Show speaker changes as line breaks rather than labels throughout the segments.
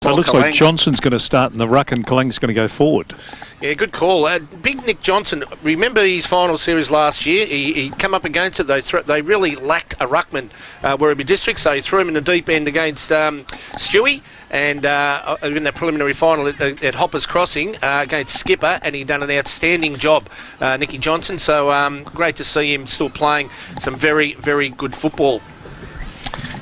So it looks like Johnson's going to start in the ruck and Kalang's going to go forward.
Yeah, good call. Big Nick Johnson, remember his final series last year? He come up against it. They really lacked a ruckman, Werribee District, so he threw him in the deep end against Stewie, and in that preliminary final at Hoppers Crossing against Skipper, and he done an outstanding job, Nicky Johnson. So great to see him still playing some very, very good football.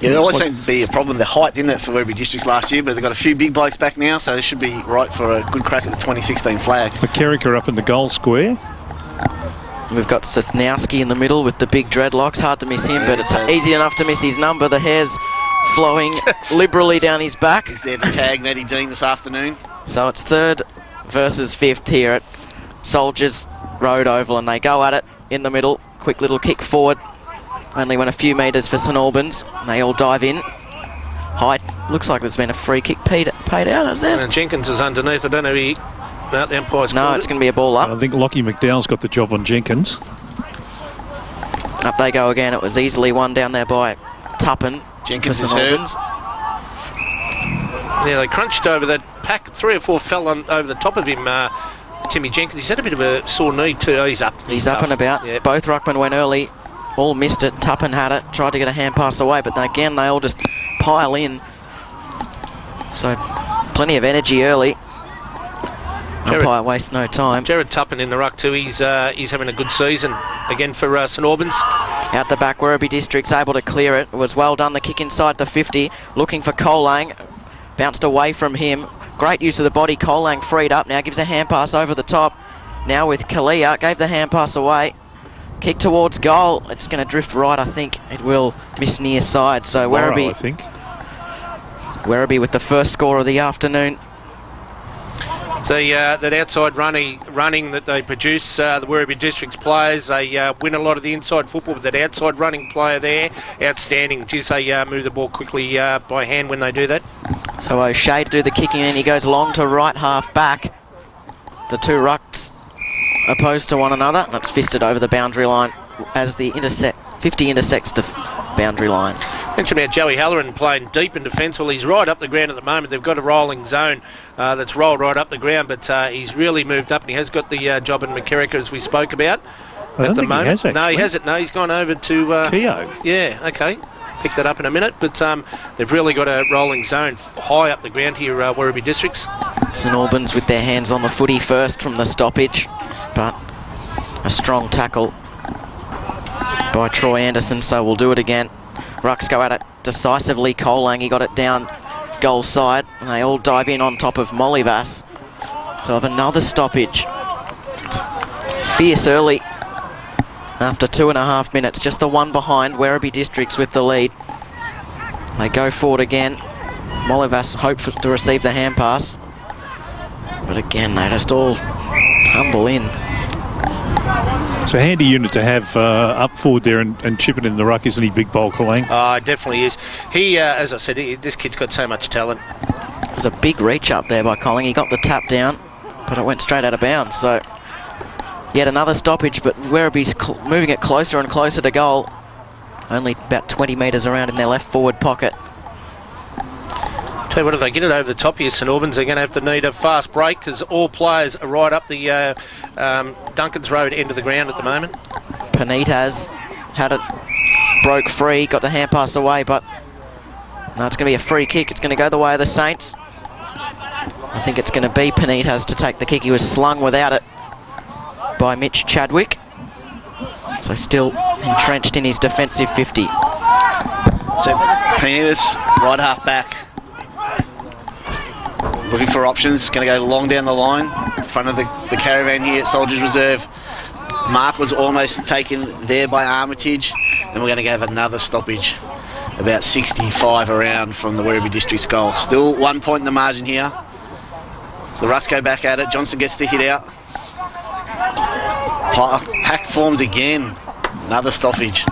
Yeah, there always seemed to be a problem. The height, didn't it, for Werribee Districts last year, but they've got a few big blokes back now, so they should be right for a good crack at the 2016 flag.
McKerricker up in the goal square.
We've got Sosnowski in the middle with the big dreadlocks. Hard to miss him, but it's easy enough to miss his number. The hair's flowing liberally down his back.
He's there to tag Matty Dean this afternoon.
So it's 3rd versus 5th here at Soldiers Road Oval, and they go at it in the middle. Quick little kick forward. Only went a few metres for St Albans. They all dive in. Height. Looks like there's been a free kick paid out, is there?
And Jenkins is underneath. I don't know if the umpire's
No, it's going to be a ball up.
I think Lockie McDowell's got the job on Jenkins.
Up they go again. It was easily won down there by Tuppen.
Jenkins is hurt.
Yeah, they crunched over that pack. 3 or 4 fell over the top of him, Timmy Jenkins. He's had a bit of a sore knee too. Oh, he's up.
He's up and about.
Yeah.
Both ruckmen went early. All missed it. Tuppen had it. Tried to get a hand pass away, but again, they all just pile in. So, plenty of energy early. Umpire wastes no time.
Jared Tuppen in the ruck too. He's having a good season again for St Albans.
Out the back, Werribee District's able to clear it. It was well done. The kick inside the 50. Looking for Colang. Bounced away from him. Great use of the body. Colang freed up now. Gives a hand pass over the top. Now with Kalia. Gave the hand pass away. Kick towards goal. It's going to drift right, I think. It will miss near side. So Werribee,
I think.
Werribee with the first score of the afternoon.
That outside running that they produce, the Werribee District's players, they win a lot of the inside football with that outside running player there. Outstanding. Geez, they move the ball quickly by hand when they do that.
So O'Shea to do the kicking, and he goes long to right half back. The two rucks opposed to one another. That's fisted over the boundary line as the 50 intersects the boundary line.
Mentioned about Joey Halloran playing deep in defence. Well, he's right up the ground at the moment. They've got a rolling zone that's rolled right up the ground, but he's really moved up, and he has got the job in McKerricker, as we spoke about at the moment.
He has,
no, he hasn't. No, he's gone over to
Keogh.
Yeah, okay. Pick that up in a minute, but they've really got a rolling zone high up the ground here, Werribee Districts.
St Albans with their hands on the footy first from the stoppage, but a strong tackle by Troy Anderson, so we'll do it again. Rucks go at it decisively. Colang, he got it down goal side, and they all dive in on top of Mollybass. So have another stoppage. Fierce early after 2.5 minutes. Just the one behind. Werribee Districts with the lead. They go forward again. Mollybass hope to receive the hand pass, but again they just all tumble in.
It's a handy unit to have up forward there and chip it in the ruck, isn't he, Big Bowl Colang?
Oh, it definitely is. He, as I said, this kid's got so much talent.
There's a big reach up there by Colang. He got the tap down, but it went straight out of bounds. So yet another stoppage, but Werribee's moving it closer and closer to goal. Only about 20 metres around in their left forward pocket.
Tell you what, if they get it over the top here, St Albans are going to have to need a fast break, because all players are right up the Duncan's Road end of the ground at the moment.
Panitas had it, broke free, got the hand pass away, but no, it's going to be a free kick. It's going to go the way of the Saints. I think it's going to be Panitas to take the kick. He was slung without it by Mitch Chadwick. So still entrenched in his defensive 50.
So Panitas, right half back. Looking for options, going to go long down the line, in front of the caravan here at Soldiers Reserve. Mark was almost taken there by Armitage, and we're going to have another stoppage, about 65 around from the Werribee District's goal. Still 1 point in the margin here. So the Rucks go back at it, Johnson gets the hit out. Pack forms again, another stoppage.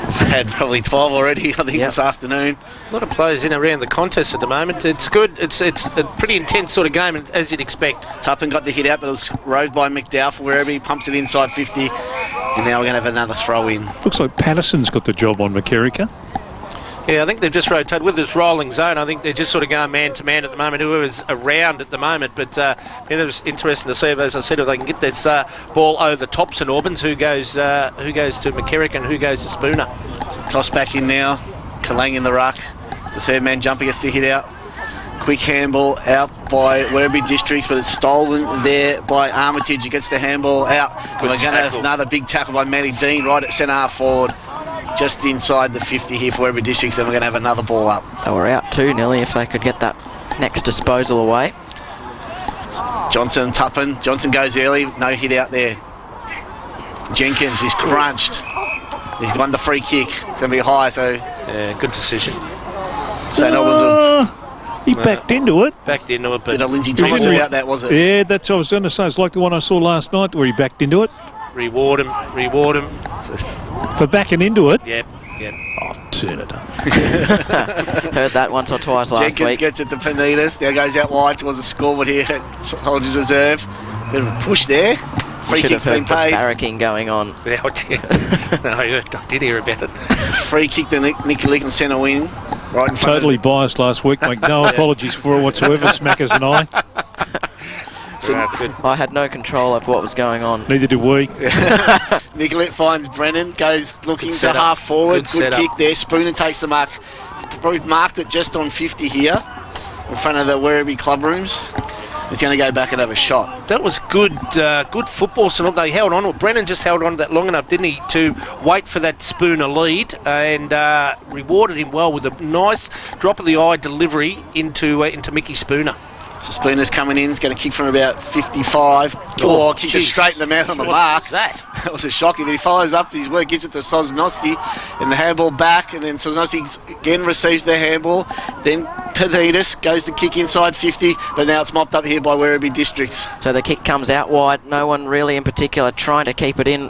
We've had probably 12 already, I think, this afternoon.
A lot of players in around the contest at the moment. It's good. It's a pretty intense sort of game, as you'd expect.
Tuppen got the hit out, but it was roved by McDowell for Werribee. Pumps it inside 50, and now we're going to have another throw in.
Looks like Patterson's got the job on McKerricker.
Yeah, I think they've just rotated with this rolling zone. I think they're just sort of going man to man at the moment, whoever's around at the moment. But it was interesting to see, as I said, if they can get this ball over the top St Albans, who goes to McKerrick and who goes to Spooner.
Toss back in now. Kalang in the ruck. The third man jumper gets the hit out. Quick handball out by Werribee Districts, but it's stolen there by Armitage. He gets the handball out. And we're going to have another big tackle by Matty Dean right at centre half forward. Just inside the 50 here for Werribee Districts, then we're going to have another ball up.
They were out too, Nelly, if they could get that next disposal away.
Johnson, Tuppen. Johnson goes early, no hit out there. Jenkins is crunched. He's won the free kick. It's going to be high, so...
Yeah, good decision.
St Albans
he backed into it.
Backed into it, but...
Did a Lindsay Thomas about that, was it?
Yeah, that's what I was going to say. It's like the one I saw last night where he backed into it.
Reward him.
For backing into it?
Yep.
Oh, turn it up.
Heard that once or twice last
Jenkins
week.
gets it to Panitas. Now goes out wide towards the scoreboard here at Soldiers Reserve. Bit of a push there. Free
Should
kick's
have
been
heard the
paid.
barracking going on.
No, I did hear about it.
Free kick to Nicky Leakin centre wing. Right in front
Totally
of
biased last week. Make no apologies for it whatsoever, Smackers and I.
That's good.
I had no control of what was going on.
Neither do we.
Nicolette finds Brennan, goes looking to
setup.
half forward.
Good
Good
setup.
kick there. Spooner takes the mark. Probably marked it just on 50 here in front of the Werribee club rooms. He's going to go back and have a shot.
That was good football. So they held on. Well, Brennan just held on that long enough, didn't he, to wait for that Spooner lead and rewarded him well with a nice drop of the eye delivery into Mickey Spooner.
So Spooner's coming in. He's going to kick from about 55. Oh, kick it straight in the mouth on the
What
mark.
was that?
That was a shocking, but he follows up his work, gives it to Sosnowski, and the handball back, and then Sosnowski again receives the handball. Then Paditas goes to kick inside 50, but now it's mopped up here by Werribee Districts.
So the kick comes out wide. No one really in particular trying to keep it in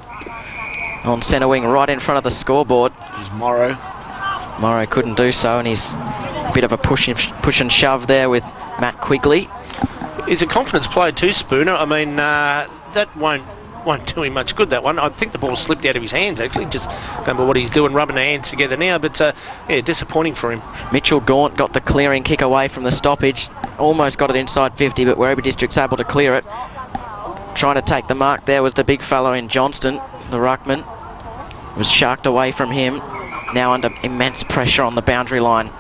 on centre wing right in front of the scoreboard.
There's Morrow.
Morrow couldn't do so, and he's a bit of a push and shove there with Matt Quigley.
He's a confidence player too, Spooner. I mean, that won't do him much good, that one. I think the ball slipped out of his hands, actually. Just don't know what he's doing, rubbing the hands together now. But, yeah, disappointing for him.
Mitchell Gaunt got the clearing kick away from the stoppage. Almost got it inside 50, but Werribee District's able to clear it. Trying to take the mark there was the big fellow in Johnston, the ruckman. Was sharked away from him. Now under immense pressure on the boundary line.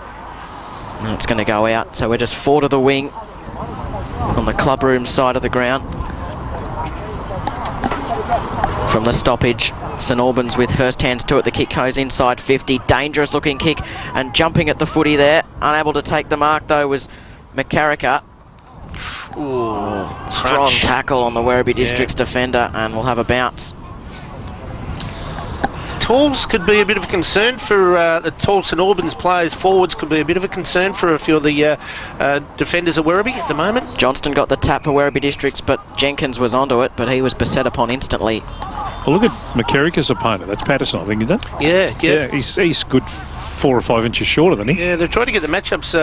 Now it's going to go out, so we're just 4 to the wing on the clubroom side of the ground. From the stoppage, St Albans with first hands to it. The kick goes inside 50. Dangerous looking kick and jumping at the footy there. Unable to take the mark though was McCarricker.
Ooh,
Strong
crunch.
tackle on the Werribee District's defender, and we'll have a bounce.
Talls could be a bit of a concern for the tall St Albans players. Forwards could be a bit of a concern for a few of the defenders at Werribee at the moment.
Johnston got the tap for Werribee Districts, but Jenkins was onto it, but he was beset upon instantly.
Well, look at McKerrick's opponent. That's Patterson, I think, isn't it?
Yeah.
He's good 4 or 5 inches shorter than he.
Yeah, they're trying to get the matchups.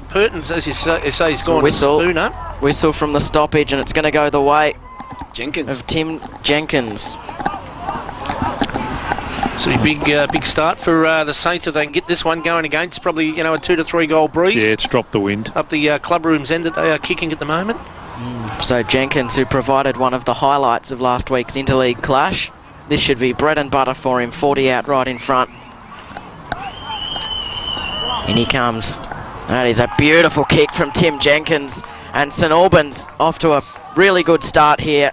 Pertins, as you say, he's gone to
Whistle.
Spooner.
Whistle from the stoppage, and it's going to go the way
Jenkins.
of Tim Jenkins.
So a big start for the Saints if they can get this one going again. It's probably a 2 to 3 goal breeze.
Yeah, it's dropped the wind.
Up the club room's end that they are kicking at the moment.
So Jenkins, who provided one of the highlights of last week's interleague clash, this should be bread and butter for him. 40 out right in front. In he comes. That is a beautiful kick from Tim Jenkins, and St Albans off to a really good start here.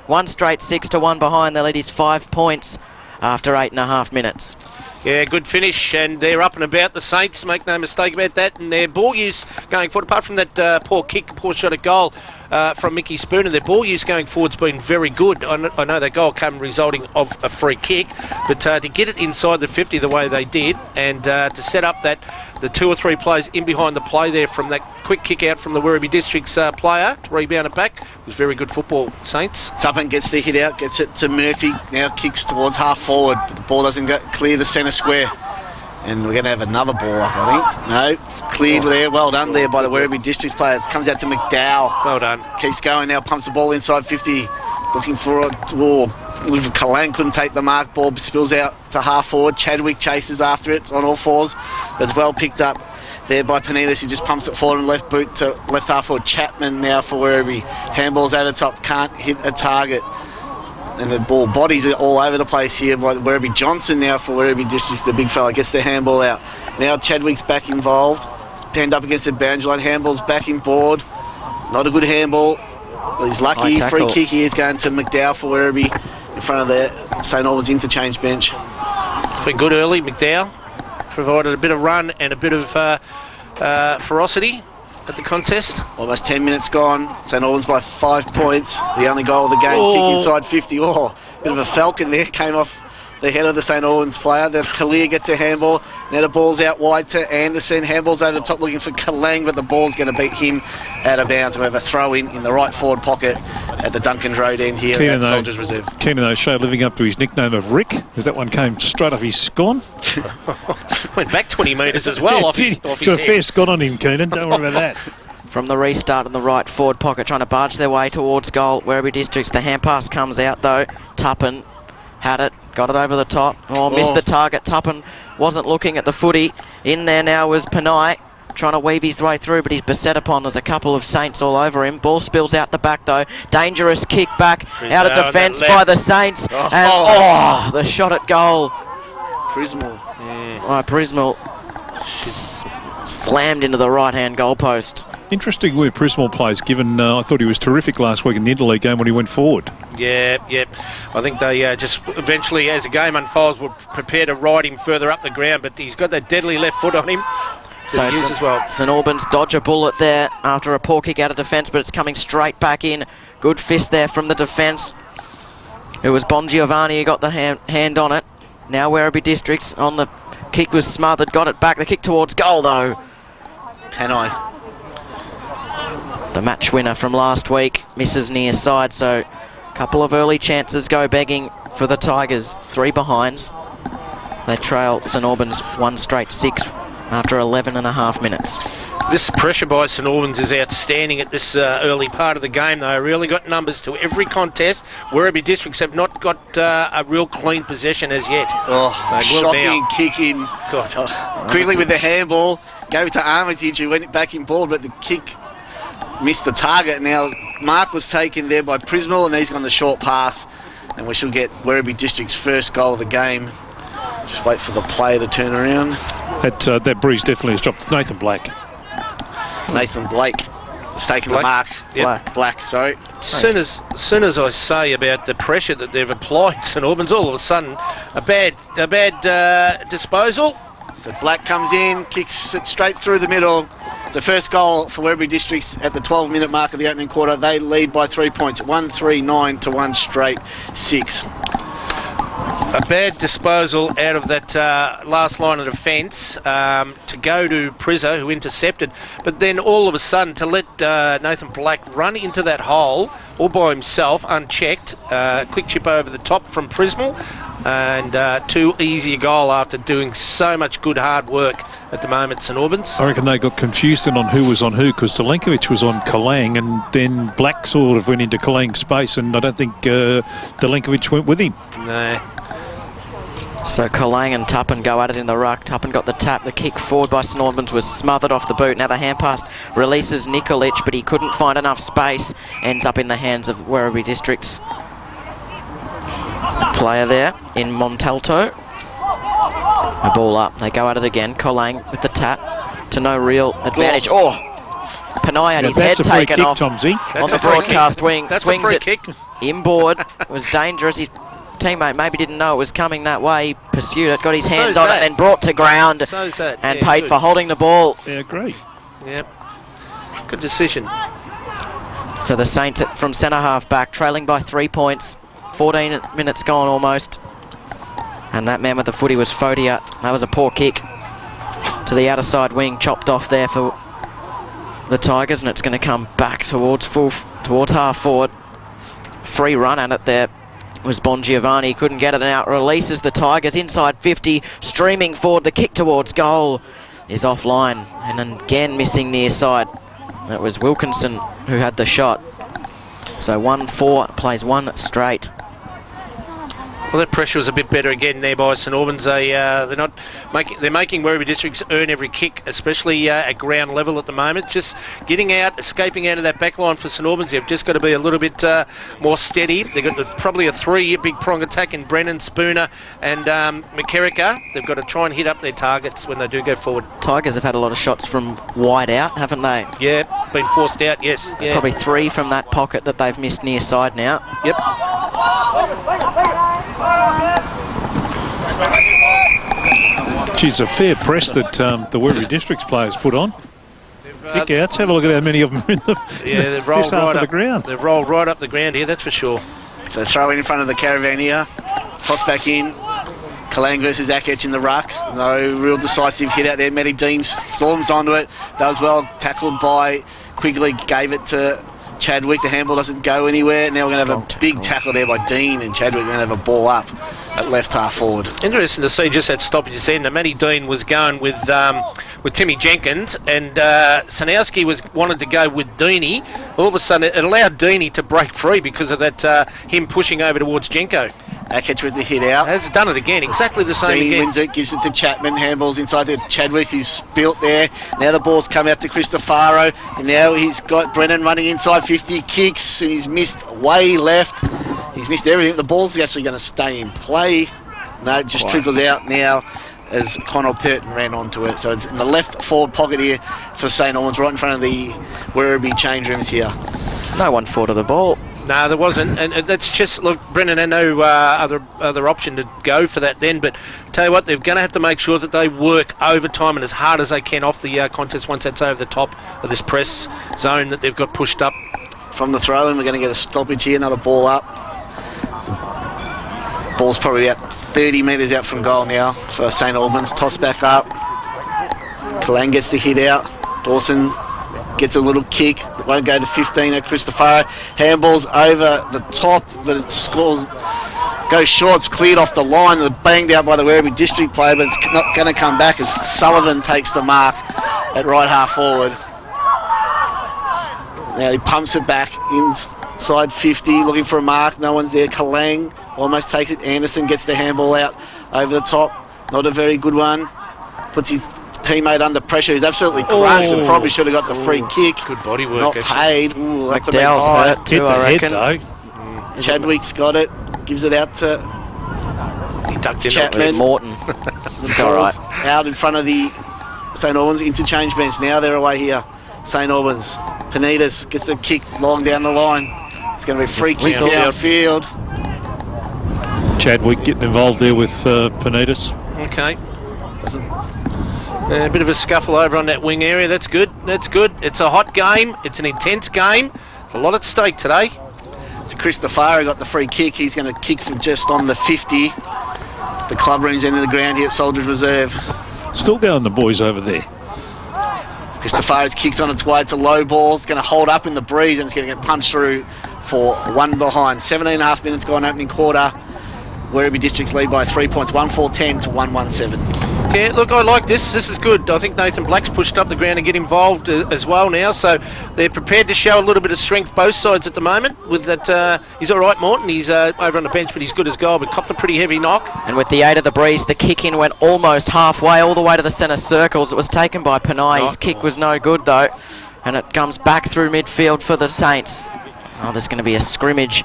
1 straight 6 to 1 behind. Their lead is 5 points after 8.5 minutes.
Yeah, good finish, and they're up and about, the Saints, make no mistake about that, and their ball use going forward, apart from that poor shot at goal from Mickey Spooner, their ball use going forward's been very good. I know that goal came resulting of a free kick, but to get it inside the 50 the way they did, and to set up the 2 or 3 players in behind the play there from that quick kick out from the Werribee District's player to rebound it back, was very good football, Saints.
Tuppen gets the hit out, gets it to Murphy, now kicks towards half forward, but the ball doesn't clear the centre square. And we're going to have another ball up, I think. No, cleared there, well done there by the Werribee Districts player. It comes out to McDowell.
Well done.
Keeps going now, pumps the ball inside 50. looking for it. Kalang couldn't take the mark. Ball spills out to half forward. Chadwick chases after it on all fours. But it's well picked up there by Panilis. He just pumps it forward and left boot to left half forward. Chapman now for Werribee. Handballs over the top. Can't hit a target. And the ball bodies are all over the place here by Werribee. Johnson now for Werribee Districts. The big fella gets the handball out. Now Chadwick's back involved. It's penned up against the boundary line. Handball's back in board. Not a good handball. Well, he's lucky. Free kick here is going to McDowell for Werribee in front of the St Albans interchange bench.
Been good early. McDowell provided a bit of run and a bit of ferocity at the contest.
Almost 10 minutes gone. St Albans by 5 points. The only goal of the game. Kick inside 50. Oh, bit of a falcon there. Came off the head of the St Albans player. The Kalir gets a handball. Now the ball's out wide to Anderson. Handball's over the top looking for Kalang, but the ball's going to beat him out of bounds. We have a throw in the right forward pocket at the Duncan's Road end here at Soldiers Reserve.
Keenan O'Shea living up to his nickname of Rick, as that one came straight off his scone.
Went back 20 metres as well. off his
got a fair scone on him, Keenan. Don't worry about that.
From the restart in the right forward pocket, trying to barge their way towards goal. Werribee Districts, the hand pass comes out though. Tuppen had it, got it over the top. Missed the target. Tuppen wasn't looking at the footy. In there now was Panay, trying to weave his way through, but he's beset upon. There's a couple of Saints all over him. Ball spills out the back though. Dangerous kick back out of defence by the Saints. And the shot at goal.
Prismal.
Prismal slammed into the right-hand goalpost.
Interesting where Prismal plays, given I thought he was terrific last week in the interleague game when he went forward.
Yeah. I think they just eventually, as the game unfolds, will prepare to ride him further up the ground, but he's got that deadly left foot on him. So as well. St
Albans dodge a bullet there after a poor kick out of defence, but it's coming straight back in. Good fist there from the defence. It was Bon Giovanni who got the hand on it. Now Werribee Districts on the kick was smothered, got it back. The kick towards goal though.
Panay.
The match winner from last week misses near side, so a couple of early chances go begging for the Tigers. 3 behinds. They trail St Albans 1 straight 6 after 11 and a half minutes.
This pressure by St Albans is outstanding at this early part of the game. They really got numbers to every contest. Werribee Districts have not got a real clean possession as yet.
Shocking kick in. Quickly with the handball. Gave it to Armitage, who went back in board, but the kick missed the target. Now mark was taken there by Prismal, and he's gone the short pass, and we shall get Werribee District's first goal of the game. Just wait for the player to turn around.
That breeze definitely has dropped. Nathan Blake has taken the mark.
Yep.
Black, sorry.
As soon as I say about the pressure that they've applied, St Albans, all of a sudden a bad disposal.
So Black comes in, kicks it straight through the middle. It's the first goal for Werribee Districts at the 12-minute mark of the opening quarter. They lead by 3 points, 1-3-9 to 1 straight 6.
A bad disposal out of that last line of defence to go to Prizzo, who intercepted. But then all of a sudden to let Nathan Black run into that hole all by himself, unchecked. Quick chip over the top from Prismal. And too easy a goal after doing so much good hard work at the moment, St Albans.
I reckon they got confused on who was on who, because Delenkovic was on Kalang and then Black sort of went into Kalang's space, and I don't think Delenkovic went with him.
No.
So Kalang and Tuppen go at it in the ruck. Tuppen got the tap. The kick forward by St Albans was smothered off the boot. Now the hand pass releases Nikolic, but he couldn't find enough space. Ends up in the hands of Werribee Districts player there in Montalto. A ball up. They go at it again. Kalang with the tap to no real advantage. Panay had his head taken off on the broadcast wing. Swings it inboard. It was dangerous. His teammate maybe didn't know it was coming that way. He pursued it, got his hands on it, and brought to ground and paid for holding the ball.
Yeah, great.
Yep. Good decision.
So the Saints from centre half back, trailing by 3 points. 14 minutes gone almost. And that man with the footy was Fodia. That was a poor kick to the outer side wing, chopped off there for the Tigers, and it's going to come back towards half forward. Free run at it there was Bon Giovanni. Couldn't get it out. Releases the Tigers inside 50, streaming forward. The kick towards goal is offline, and again missing near side. That was Wilkinson who had the shot. So 1-4, plays one straight.
Well, that pressure was a bit better again there by St Albans. They're making Werribee Districts earn every kick, especially at ground level at the moment. Just getting out, escaping out of that back line for St Albans. They've just got to be a little bit more steady. They've got probably a 3 big prong attack in Brennan, Spooner and McKerricker. They've got to try and hit up their targets when they do go forward.
Tigers have had a lot of shots from wide out, haven't they?
Yeah, been forced out, yes. Yeah.
Probably 3 from that pocket that they've missed near side now.
Yep.
Geez, a fair press that the Werribee Districts players put on. Kick outs. Have a look at how many of them are in
they've rolled
this half
right
of the
up
ground.
They've rolled right up the ground here, that's for sure.
So throw in front of the caravan here. Toss back in. Kalang versus Akech in the ruck. No real decisive hit out there. Matty Dean storms onto it. Does well. Tackled by Quigley. Gave it to Chadwick. The handball doesn't go anywhere. Now we're going to have a big tackle there by Dean, and Chadwick going to have a ball up at left half forward.
Interesting to see just that stoppage end. Matty Dean was going with Timmy Jenkins, and Sanowski wanted to go with Deanie. All of a sudden, it allowed Deanie to break free because of that him pushing over towards Jenko.
Akech with the hit out.
Has done it again, exactly the same
Dean
again.
wins it, gives it to Chapman, handballs inside to Chadwick, who's built there. Now the ball's come out to Cristofaro, and now he's got Brennan running inside 50, kicks, and he's missed way left. He's missed everything. The ball's actually going to stay in play. No, it just trickles out now as Connell Purton ran onto it. So it's in the left forward pocket here for St Albans, right in front of the Werribee change rooms here.
No one fought to the ball.
No, there wasn't, and that's just, look, Brennan had no other option to go for that then, but tell you what, they're going to have to make sure that they work overtime and as hard as they can off the contest once that's over the top of this press zone that they've got pushed up.
From the throw-in, we're going to get a stoppage here, another ball up. So ball's probably about 30 metres out from goal now for St Albans. Toss back up. Kalang gets the hit out. Dawson gets a little kick. It won't go to 15 at Cristofaro. Handballs over the top, but it scores. Goes short. It's cleared off the line. They're banged out by the Werribee District player, but it's not going to come back as Sullivan takes the mark at right half forward. Now he pumps it back inside 50, looking for a mark. No one's there. Kalang almost takes it. Anderson gets the handball out over the top. Not a very good one. Puts his teammate under pressure. He's absolutely crushed and probably should have got the free kick.
Good body work,
not
actually.
paid. Ooh, that could have been
McDowell's
high.
hurt too, I reckon.
Chadwick's got it. Gives it out to
He ducked in
Chapman.
Morton.
It's
all right.
Out in front of the St Albans interchange bench. Now they're away here. St Albans. Panitas gets the kick long down the line. It's going to be a free kick downfield.
Chadwick getting involved there with Panitas.
Okay. A bit of a scuffle over on that wing area. That's good. That's good. It's a hot game. It's an intense game. There's a lot at stake today.
So Cristofaro got the free kick. He's going to kick from just on the 50. The club room's end of the ground here at Soldiers Reserve.
Still going the boys over there.
Cristofaro's kicks on its way. It's a low ball. It's going to hold up in the breeze and it's going to get punched through for one behind. 17.5 minutes gone opening quarter. Werribee Districts lead by 3 points. 1-4-10 to 1-1-7.
Yeah, look, I like this. This is good. I think Nathan Black's pushed up the ground and get involved as well now. So they're prepared to show a little bit of strength both sides at the moment. With that, he's all right, Morton. He's over on the bench, but he's good as goal. But copped a pretty heavy knock.
And with the aid of the breeze, the kick in went almost halfway, all the way to the centre circles. It was taken by Panay. His kick was no good though, and it comes back through midfield for the Saints. Oh, there's going to be a scrimmage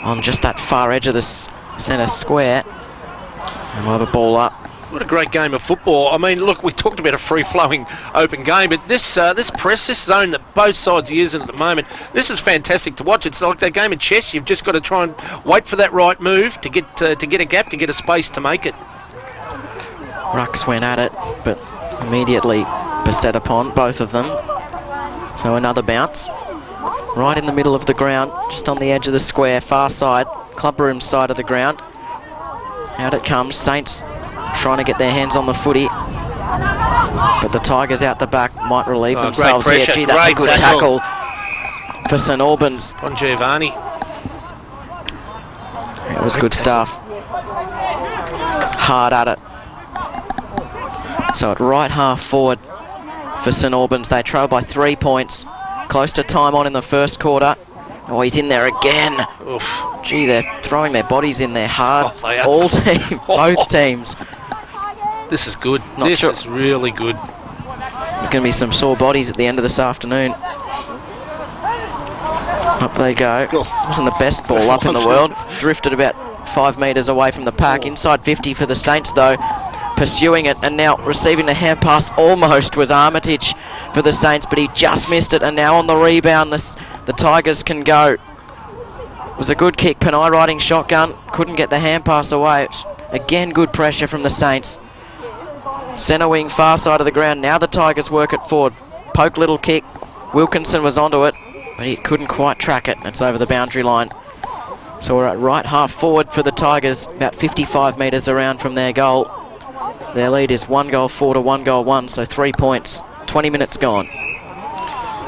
on just that far edge of the centre square, and we'll have a ball up.
What a great game of football. I mean, look, we talked about a free-flowing open game, but this press, this zone that both sides are using at the moment, this is fantastic to watch. It's like that game of chess. You've just got to try and wait for that right move to get a gap, to get a space to make it.
Rucks went at it, but immediately beset upon, both of them. So another bounce. Right in the middle of the ground, just on the edge of the square, far side, club room side of the ground. Out it comes. Saints trying to get their hands on the footy, but the Tigers out the back might relieve themselves here. Gee, that's a good tackle for St Albans.
On Giovanni.
That was good stuff. Hard at it. So at right half forward for St Albans, they trail by 3 points. Close to time on in the first quarter. Oh, he's in there again.
Oof.
Gee, they're throwing their bodies in there hard.
Oh, they are.
All team, both teams.
This is good.
Not
This
sure.
is really good.
There's going to be some sore bodies at the end of this afternoon. Up they go.
Cool.
Wasn't the best ball up in the world. Drifted about 5 metres away from the pack. Inside 50 for the Saints, though. Pursuing it, and now receiving the hand pass almost was Armitage for the Saints, but he just missed it, and now on the rebound the Tigers can go. It was a good kick. Panay riding shotgun, couldn't get the hand pass away. Again, good pressure from the Saints. Centre wing, far side of the ground. Now the Tigers work it forward. Poke little kick. Wilkinson was onto it, but he couldn't quite track it. It's over the boundary line. So we're at right half forward for the Tigers, about 55 metres around from their goal. Their lead is 1 goal 4 to 1 goal 1, so 3 points. 20 minutes gone.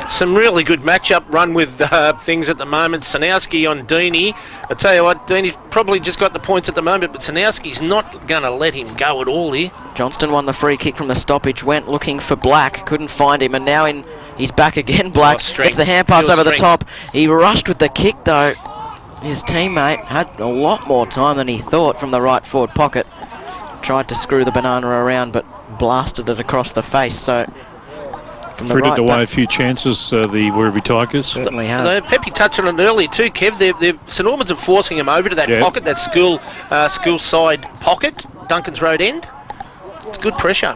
Some really good matchup run with things at the moment. Sanowski on Deeney. I tell you what, Deeney's probably just got the points at the moment, but Sanowski's not going to let him go at all here.
Johnston won the free kick from the stoppage, went looking for Black, couldn't find him, and now he's back again. Black gets the hand pass over the top. He rushed with the kick, though. His teammate had a lot more time than he thought from the right forward pocket. Tried to screw the banana around, but blasted it across the face. So
frittered away a few chances, the Werribee Tigers.
Certainly has.
Pepe touched on it earlier too, Kev. St Albans are forcing him over to that pocket, that school side pocket, Duncan's Road end. It's good pressure.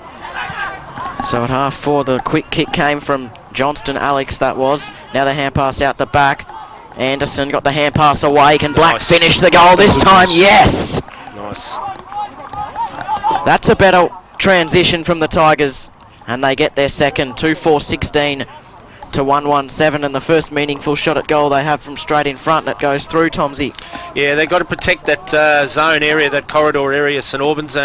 So at half 4, the quick kick came from Johnston, Alex, that was. Now the hand pass out the back. Anderson got the hand pass away. Can Black finish the goal this time? Yes!
Nice.
That's a better transition from the Tigers, and they get their second. 2-4-16 to 1-1-7, and the first meaningful shot at goal they have from straight in front, and it goes through, Tomsy.
Yeah, they've got to protect that zone area, that corridor area. St Albans,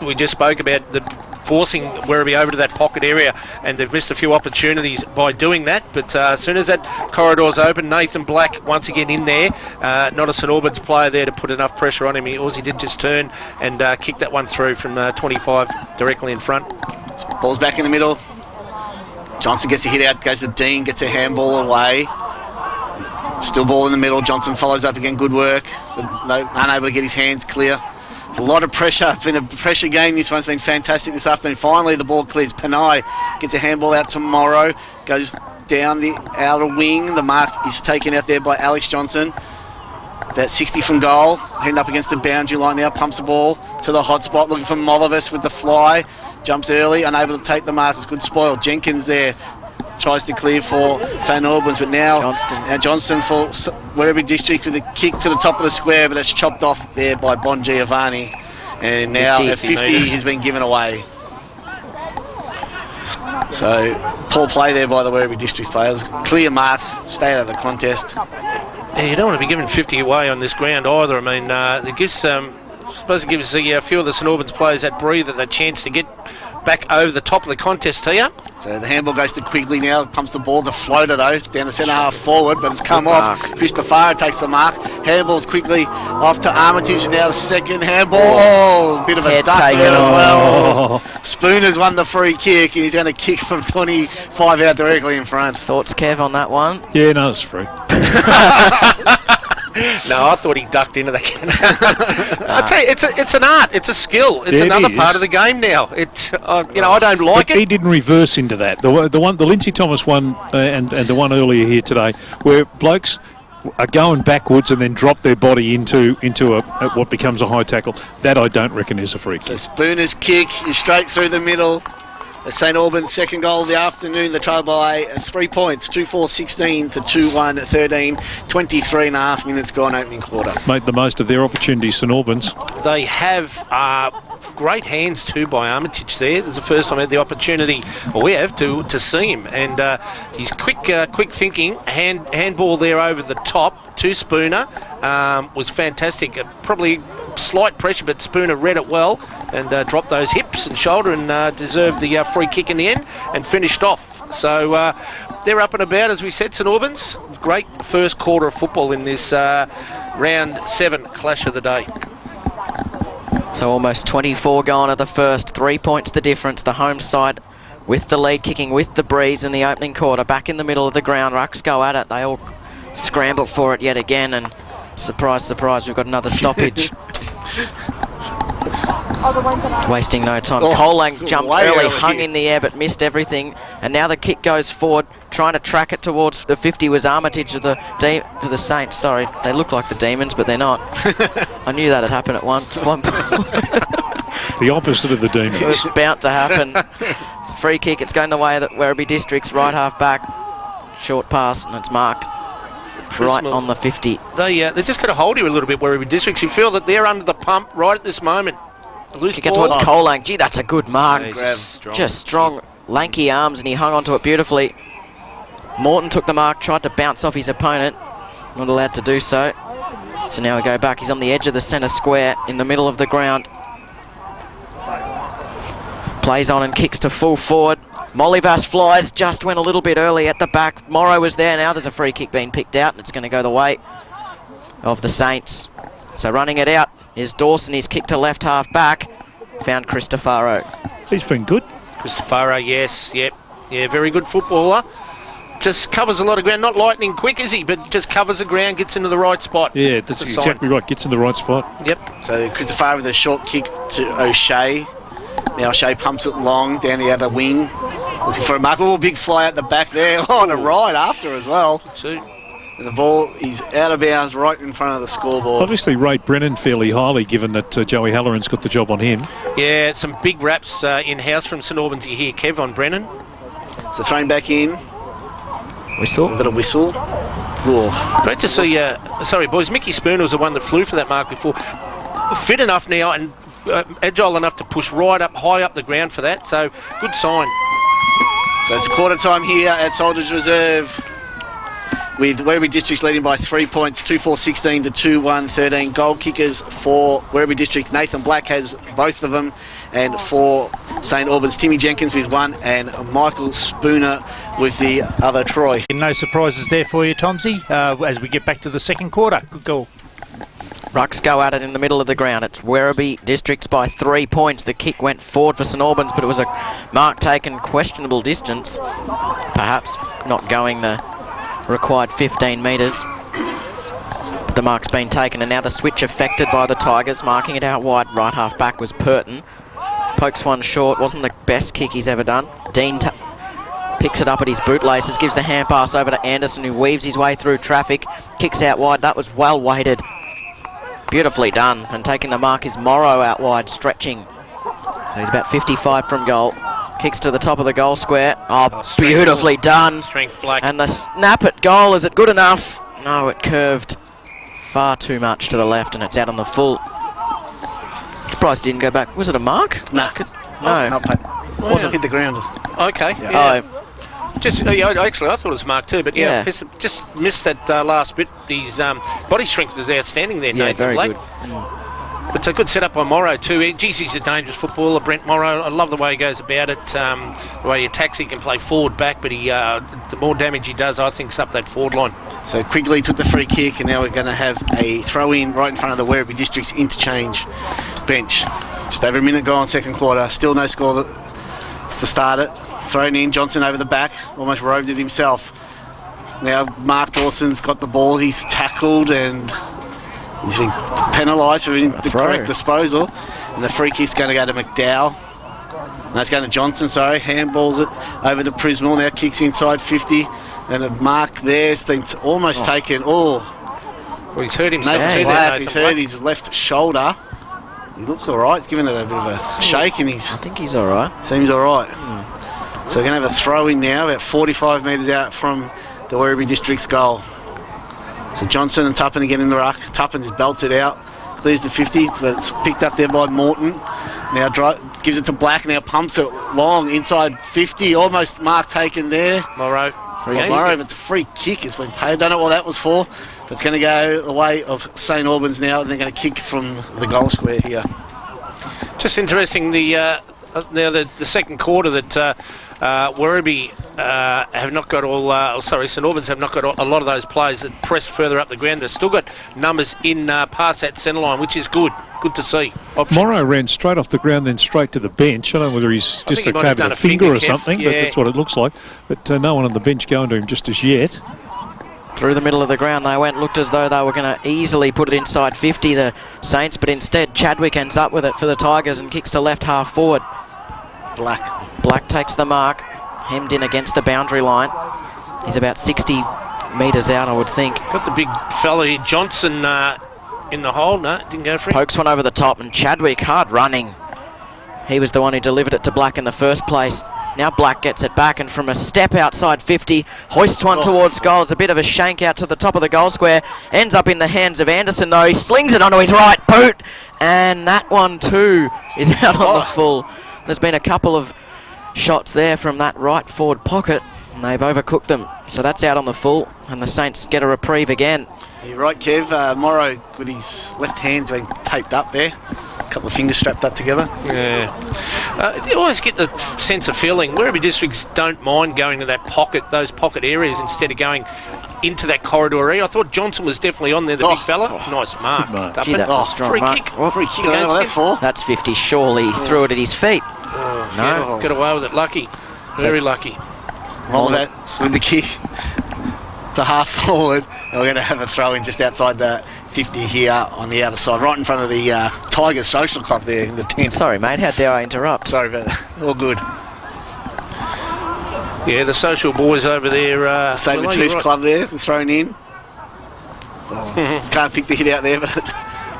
we just spoke about the forcing Werribee over to that pocket area, and they've missed a few opportunities by doing that. But as soon as that corridor's open, Nathan Black once again in there. Not a St Albans player there to put enough pressure on him. All he did just turn and kick that one through from 25 directly in front.
Ball's back in the middle. Johnson gets a hit out, goes to Dean, gets a handball away. Still ball in the middle. Johnson follows up again. Good work, but unable to get his hands clear. It's a lot of pressure. It's been a pressure game. This one's been fantastic this afternoon. Finally, the ball clears. Panay gets a handball out to Morrow. Goes down the outer wing. The mark is taken out there by Alex Johnson. About 60 from goal. Heading up against the boundary line now. Pumps the ball to the hot spot. Looking for Molivis with the fly. Jumps early. Unable to take the mark. It's good spoil. Jenkins there. Tries to clear for St Albans, but now Johnston for Werribee District with a kick to the top of the square, but it's chopped off there by Bon Giovanni. And now 50 has been given away. So poor play there by the Werribee District players. Clear mark, stay out of the contest.
Yeah, you don't want to be giving 50 away on this ground either. I mean, it gives supposed to give us a few of the St Albans players that breather the chance to get back over the top of the contest here.
So the handball goes to Quigley now, pumps the ball. It's a floater though, down the centre half forward, but it's come off. Christopher takes the mark. Handballs quickly off to Armitage. Now the second handball. Oh, a bit of a duck there as well. Spooner's won the free kick, and he's going to kick from 25 out directly in front.
Thoughts, Kev, on that one?
Yeah, no, it's free.
No, I thought he ducked into that. I tell you, it's an art, it's a skill, it's another part of the game now. It's I don't like it.
He didn't reverse into that. The Lindsay Thomas one and the one earlier here today, where blokes are going backwards and then drop their body into what becomes a high tackle. That I don't reckon is a free kick.
So Spooner's kick is straight through the middle. It's St Albans' second goal of the afternoon. They trail by 3 points, 2-4-16 to 2-1-13. 23 and a half minutes gone opening quarter.
Made the most of their opportunities, St Albans.
They have great hands too by Armitage there. It's the first time I had the opportunity, or we have, to see him. And his quick thinking, handball there over the top to Spooner was fantastic. Probably slight pressure, but Spooner read it well and dropped those hips and shoulder and deserved the free kick in the end and finished off. So they're up and about, as we said, St Albans. Great first quarter of football in this round 7 clash of the day.
So almost 24 gone at the first. 3 points the difference. The home side with the lead, kicking with the breeze in the opening quarter. Back in the middle of the ground. Rucks go at it. They all scramble for it yet again, and surprise, surprise, we've got another stoppage. Wasting no time. Colang jumped early, hung in the air but missed everything, and now the kick goes forward, trying to track it towards the 50 was Armitage of the Saints. Sorry, they look like the Demons, but they're not. I knew that had happened at one point.
The opposite of the Demons.
It was about to happen. Free kick, it's going the way of the Werribee Districts, right half back. Short pass, and it's marked right on the 50.
They just got to hold you a little bit, Werribee Districts. You feel that they're under the pump right at this moment. Loose
Kick it
ball.
towards Colang. Gee, that's a good mark.
Strong.
Just strong, lanky arms, and he hung onto it beautifully. Morton took the mark, tried to bounce off his opponent. Not allowed to do so. So now we go back. He's on the edge of the centre square in the middle of the ground. Plays on and kicks to full forward. Molivas flies, just went a little bit early at the back. Morrow was there. Now there's a free kick being picked out, and it's going to go the way of the Saints. So running it out is Dawson. He's kicked to left half back. Found Cristofaro.
He's been good.
Cristofaro, yes, yep. Yeah, very good footballer. Just covers a lot of ground. Not lightning quick, is he? But just covers the ground, gets into the right spot.
Yeah, that's exactly right. Gets in the right spot.
Yep.
So Cristofaro with a short kick to O'Shea. Now O'Shea pumps it long down the other wing. Looking for a mark. Oh, big fly out the back there. Oh, on a ride after as well. And the ball is out of bounds right in front of the scoreboard.
Obviously rate Brennan fairly highly, given that Joey Halloran's got the job on him.
Yeah, some big raps in-house from St Albans. You hear Kev on Brennan.
So thrown back in.
Whistle.
A bit of whistle. Whoa.
Great to see, sorry boys, Mickey Spooner was the one that flew for that mark before. Fit enough now and agile enough to push right up, high up the ground for that. So good sign.
So it's quarter time here at Soldiers Reserve, with Werribee Districts leading by 3 points, 2-4-16 to 2-1-13. Goal kickers for Werribee District, Nathan Black has both of them, and for St Albans, Timmy Jenkins with one, and Michael Spooner with the other try.
No surprises there for you, Tomsy, as we get back to the second quarter. Good goal.
Rucks go at it in the middle of the ground. It's Werribee Districts by 3 points. The kick went forward for St Albans, but it was a mark taken questionable distance. Perhaps not going the required 15 metres. But the mark's been taken, and now the switch affected by the Tigers, marking it out wide. Right half back was Purton. Pokes one short. Wasn't the best kick he's ever done. Dean picks it up at his bootlaces, gives the hand pass over to Anderson, who weaves his way through traffic. Kicks out wide. That was well weighted. Beautifully done, and taking the mark is Morrow out wide, stretching. So he's about 55 from goal. Kicks to the top of the goal square. Oh, beautifully done.
Strength, Black.
And the snap at goal, is it good enough? No, it curved far too much to the left, and it's out on the full. Surprised it didn't go back. Was it a mark?
No.
No.
Wasn't hit the ground.
Okay.
Yeah.
Oh. Just actually, I thought it was Mark too, but yeah. Just missed that last bit. His body strength is outstanding there,
Yeah,
Nathan
very
Black.
good.
But it's a good setup by Morrow too. Geez, he's a dangerous footballer, Brent Morrow. I love the way he goes about it. The way he attacks, he can play forward, back, but he the more damage he does, I think, is up that forward line.
So Quigley took the free kick, and now we're going to have a throw-in right in front of the Werribee Districts interchange bench. Just over a minute gone, second quarter. Still no score to start it. Thrown in, Johnson over the back, almost roved it himself. Now Mark Dawson's got the ball, he's tackled and he's been penalised for the correct disposal. And the free kick's going to go to McDowell. And that's going to Johnson, handballs it over to Prismal, now kicks inside 50. And a mark there's been almost taken.
Well, he's hurt himself
Nathan
too.
Glass, he's hurt his left shoulder. He looks alright, he's giving it a bit of a shake and
I think he's alright.
seems alright. So we're going to have a throw-in now, about 45 metres out from the Werribee District's goal. So Johnson and Tuppen again in the ruck. Tuppen just belts it out, clears the 50, but it's picked up there by Morton. Now gives it to Black, now pumps it long, inside 50, almost mark taken there.
Morrow.
Morrow, it's a free kick, it's been paid. Don't know what that was for, but it's going to go the way of St Albans now, and they're going to kick from the goal square here.
Just interesting, now the second quarter that Werribee have not got all, St Albans have not got a lot of those players that pressed further up the ground. They've still got numbers in past that centre line, which is good. Good to see. Options.
Morrow ran straight off the ground, then straight to the bench. I don't know whether he's just
think he might have
having
done
a
a
finger
finger,
or something,
Kev.
but
Yeah.
that's what it looks like. But no one on the bench going to him just as yet.
Through the middle of the ground they went, looked as though they were going to easily put it inside 50, the Saints, but instead Chadwick ends up with it for the Tigers and kicks to left half forward. Black takes the mark, hemmed in against the boundary line. He's about 60 metres out, I would think.
Got the big fella here, Johnson, in the hole. No, didn't go for it.
Pokes one over the top, and Chadwick, hard running. He was the one who delivered it to Black in the first place. Now Black gets it back, and from a step outside 50, hoists one towards goal. It's a bit of a shank out to the top of the goal square. Ends up in the hands of Anderson, though. He slings it onto his right boot, and that one too is out on the full. There's been a couple of shots there from that right forward pocket, and they've overcooked them. So that's out on the full, and the Saints get a reprieve again.
You're right, Kev. Morrow with his left hand's been taped up there. A couple of fingers strapped up together.
Yeah. You always get the sense of feeling Werribee Districts don't mind going to that pocket, those pocket areas, instead of going into that corridor area. I thought Johnson was definitely on there, the big fella. Nice mark.
Gee, that's a strong
free
mark.
kick.
Free kick. That's 4.
That's 50. Surely he threw it at his feet.
No. Get away with it. Lucky. Very lucky.
All of that with the kick to half forward, and we're going to have a throw in just outside the 50 here on the outer side, right in front of the Tigers Social Club there in the tent.
Sorry, mate. How dare I interrupt?
Sorry about that. All good.
Yeah, the social boys over there.
Sabre Tooth Club there, thrown in. Can't pick the hit out there, but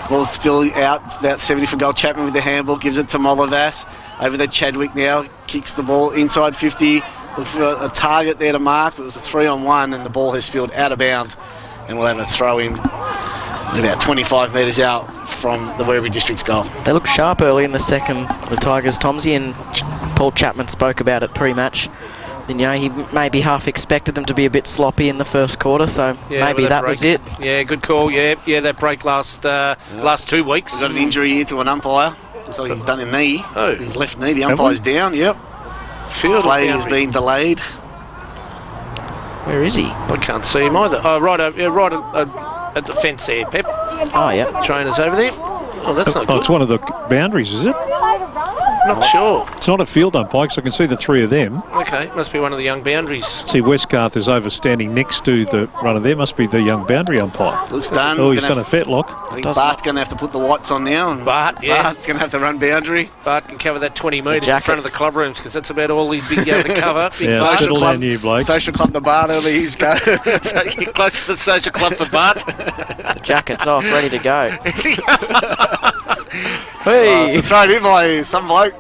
ball's spilling out about 70 from goal. Chapman with the handball, gives it to Molovas. Over there, Chadwick now kicks the ball inside 50. Looking for a target there to mark, but it was a 3-on-1, and the ball has spilled out of bounds, and we'll have a throw in about 25 metres out from the Werribee District's goal.
They looked sharp early in the second, the Tigers, Tomsey, and Paul Chapman spoke about it pre-match. Then, you know, he maybe half expected them to be a bit sloppy in the first quarter, so maybe that was it.
Yeah, good call. Yeah, that break last 2 weeks.
He's got an injury here to an umpire. Looks like he's done a knee.
Oh.
His left knee. The umpire's down. Yep. Play has been delayed.
Where is he?
I can't see him either. Oh, right at the fence there, Pep.
Oh, yeah.
Trainers over there. Oh, that's not good.
It's one of the boundaries, is it?
Not sure.
It's not a field umpire, so I can see the 3 of them.
Okay, must be one of the young boundaries.
See, Westgarth is over standing next to the runner there. Must be the young boundary umpire.
Looks done.
Oh, he's done a fetlock.
I think Bart's going to have to put the whites on now. And
Bart's
going to have to run boundary.
Bart can cover that 20 metres in front of the club rooms, because that's about all he'd be able to cover.
Yeah, settle down, you bloke.
Social club, the Bart early, he's go.
So get close to the social club for Bart.
Jacket's off, ready to go.
Hey! Thrown in by some bloke.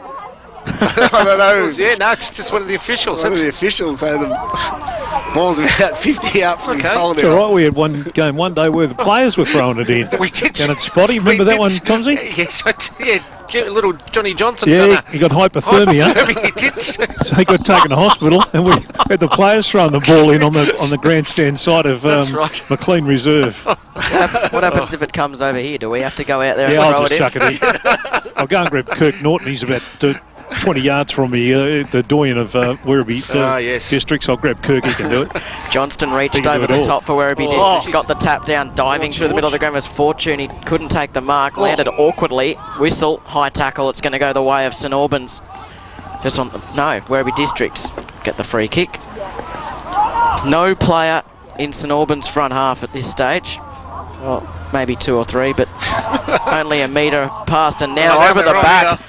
I don't know.
Yeah, no, it's just one of the officials.
One of the officials. So the ball's about 50 out from goal.
It's all right. We had one game one day where the players were throwing it in.
We did.
And it's spotty. Remember that one, Tomsey?
Yes, little Johnny Johnson.
Yeah, he got hypothermia.
He did.
So he got taken to hospital, and we had the players throwing the ball in on the grandstand side of McLean Reserve.
What happens if it comes over here? Do we have to go out there and
I'll
throw
just chuck it in. I'll go and grab Kirk Norton. He's about 20 yards from me, the doyen of Werribee Districts. I'll grab Kirk, he can do it.
Johnston reached over the top for Werribee Districts, got the tap down, diving through the middle of the ground. Was Fortune, he couldn't take the mark, landed awkwardly, whistle, high tackle. It's going to go the way of St Albans. Just on Werribee Districts get the free kick. No player in St Albans' front half at this stage. Well, maybe 2 or 3, but only a metre past, and now over the back.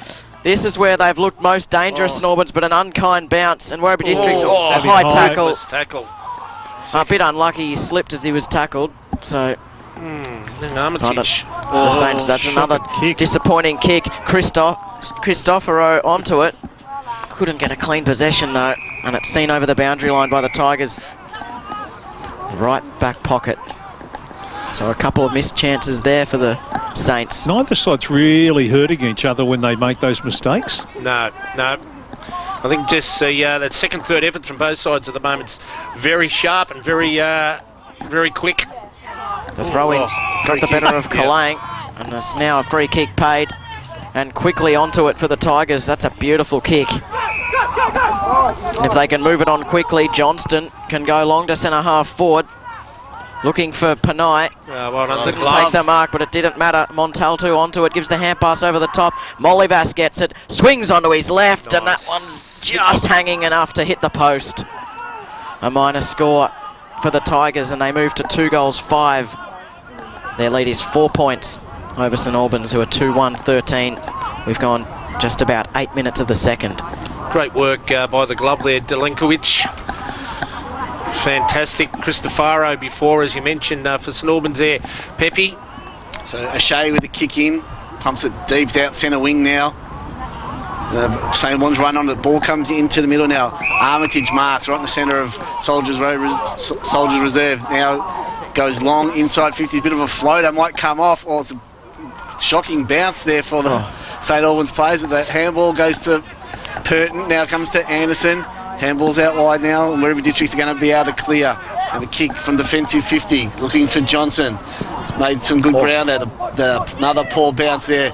This is where they've looked most dangerous, St Albans, but an unkind bounce, and Werribee Districts, high tackle. A bit unlucky, he slipped as he was tackled, so...
Armitage.
The Saints, that's another disappointing kick. Cristoforo onto it. Couldn't get a clean possession, though, and it's seen over the boundary line by the Tigers. Right back pocket. So a couple of missed chances there for the Saints.
Neither side's really hurting each other when they make those mistakes.
No. I think just that second, third effort from both sides at the moment is very sharp and very quick.
The throw-in got the better of Kalang, and there's now a free kick paid, and quickly onto it for the Tigers. That's a beautiful kick. If they can move it on quickly, Johnston can go long to centre half forward. Looking for Panay. Couldn't take the mark, but it didn't matter. Montalto onto it, gives the hand pass over the top. Molivas gets it, swings onto his left, and that one's just hanging enough to hit the post. A minor score. for the Tigers, and they move to 2-5. Their lead is 4 points over St Albans, who are 2-1-13. We've gone just about 8 minutes of the second.
Great work by the glove there, Delinkovic. Fantastic. Cristofaro before, as you mentioned, for St Albans there. Pepe.
So O'Shea with the kick in, pumps it deep out centre wing now. St Albans run on, the ball comes into the middle now. Armitage marks right in the centre of Soldiers Reserve. Now goes long inside 50, a bit of a floater, might come off. Oh, it's a shocking bounce there for the St Albans players. But the handball goes to Purton, now comes to Anderson. Handball's out wide now, and Werribee Districts are going to be able to clear. And the kick from defensive 50, looking for Johnson. It's made some good ground there. Another poor bounce there.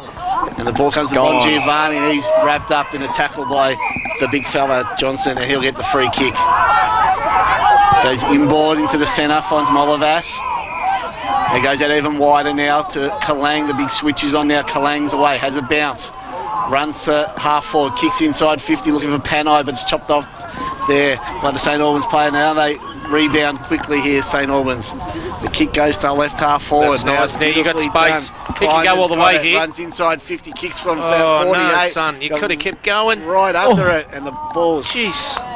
And the ball comes to Bon Giovanni, and he's wrapped up in a tackle by the big fella, Johnson, and he'll get the free kick. Goes inboard into the centre, finds Molavas. It goes out even wider now to Kalang. The big switch is on now. Kalang's away, has a bounce. Runs to half forward, kicks inside 50, looking for Panay, but it's chopped off there by the St Albans player. Now they rebound quickly here, St Albans. The kick goes to left half forward.
That's nice. Now you got space. He can go all the way here.
Runs inside 50, kicks from 48.
No, son, you could have kept going.
Right under it, and the ball's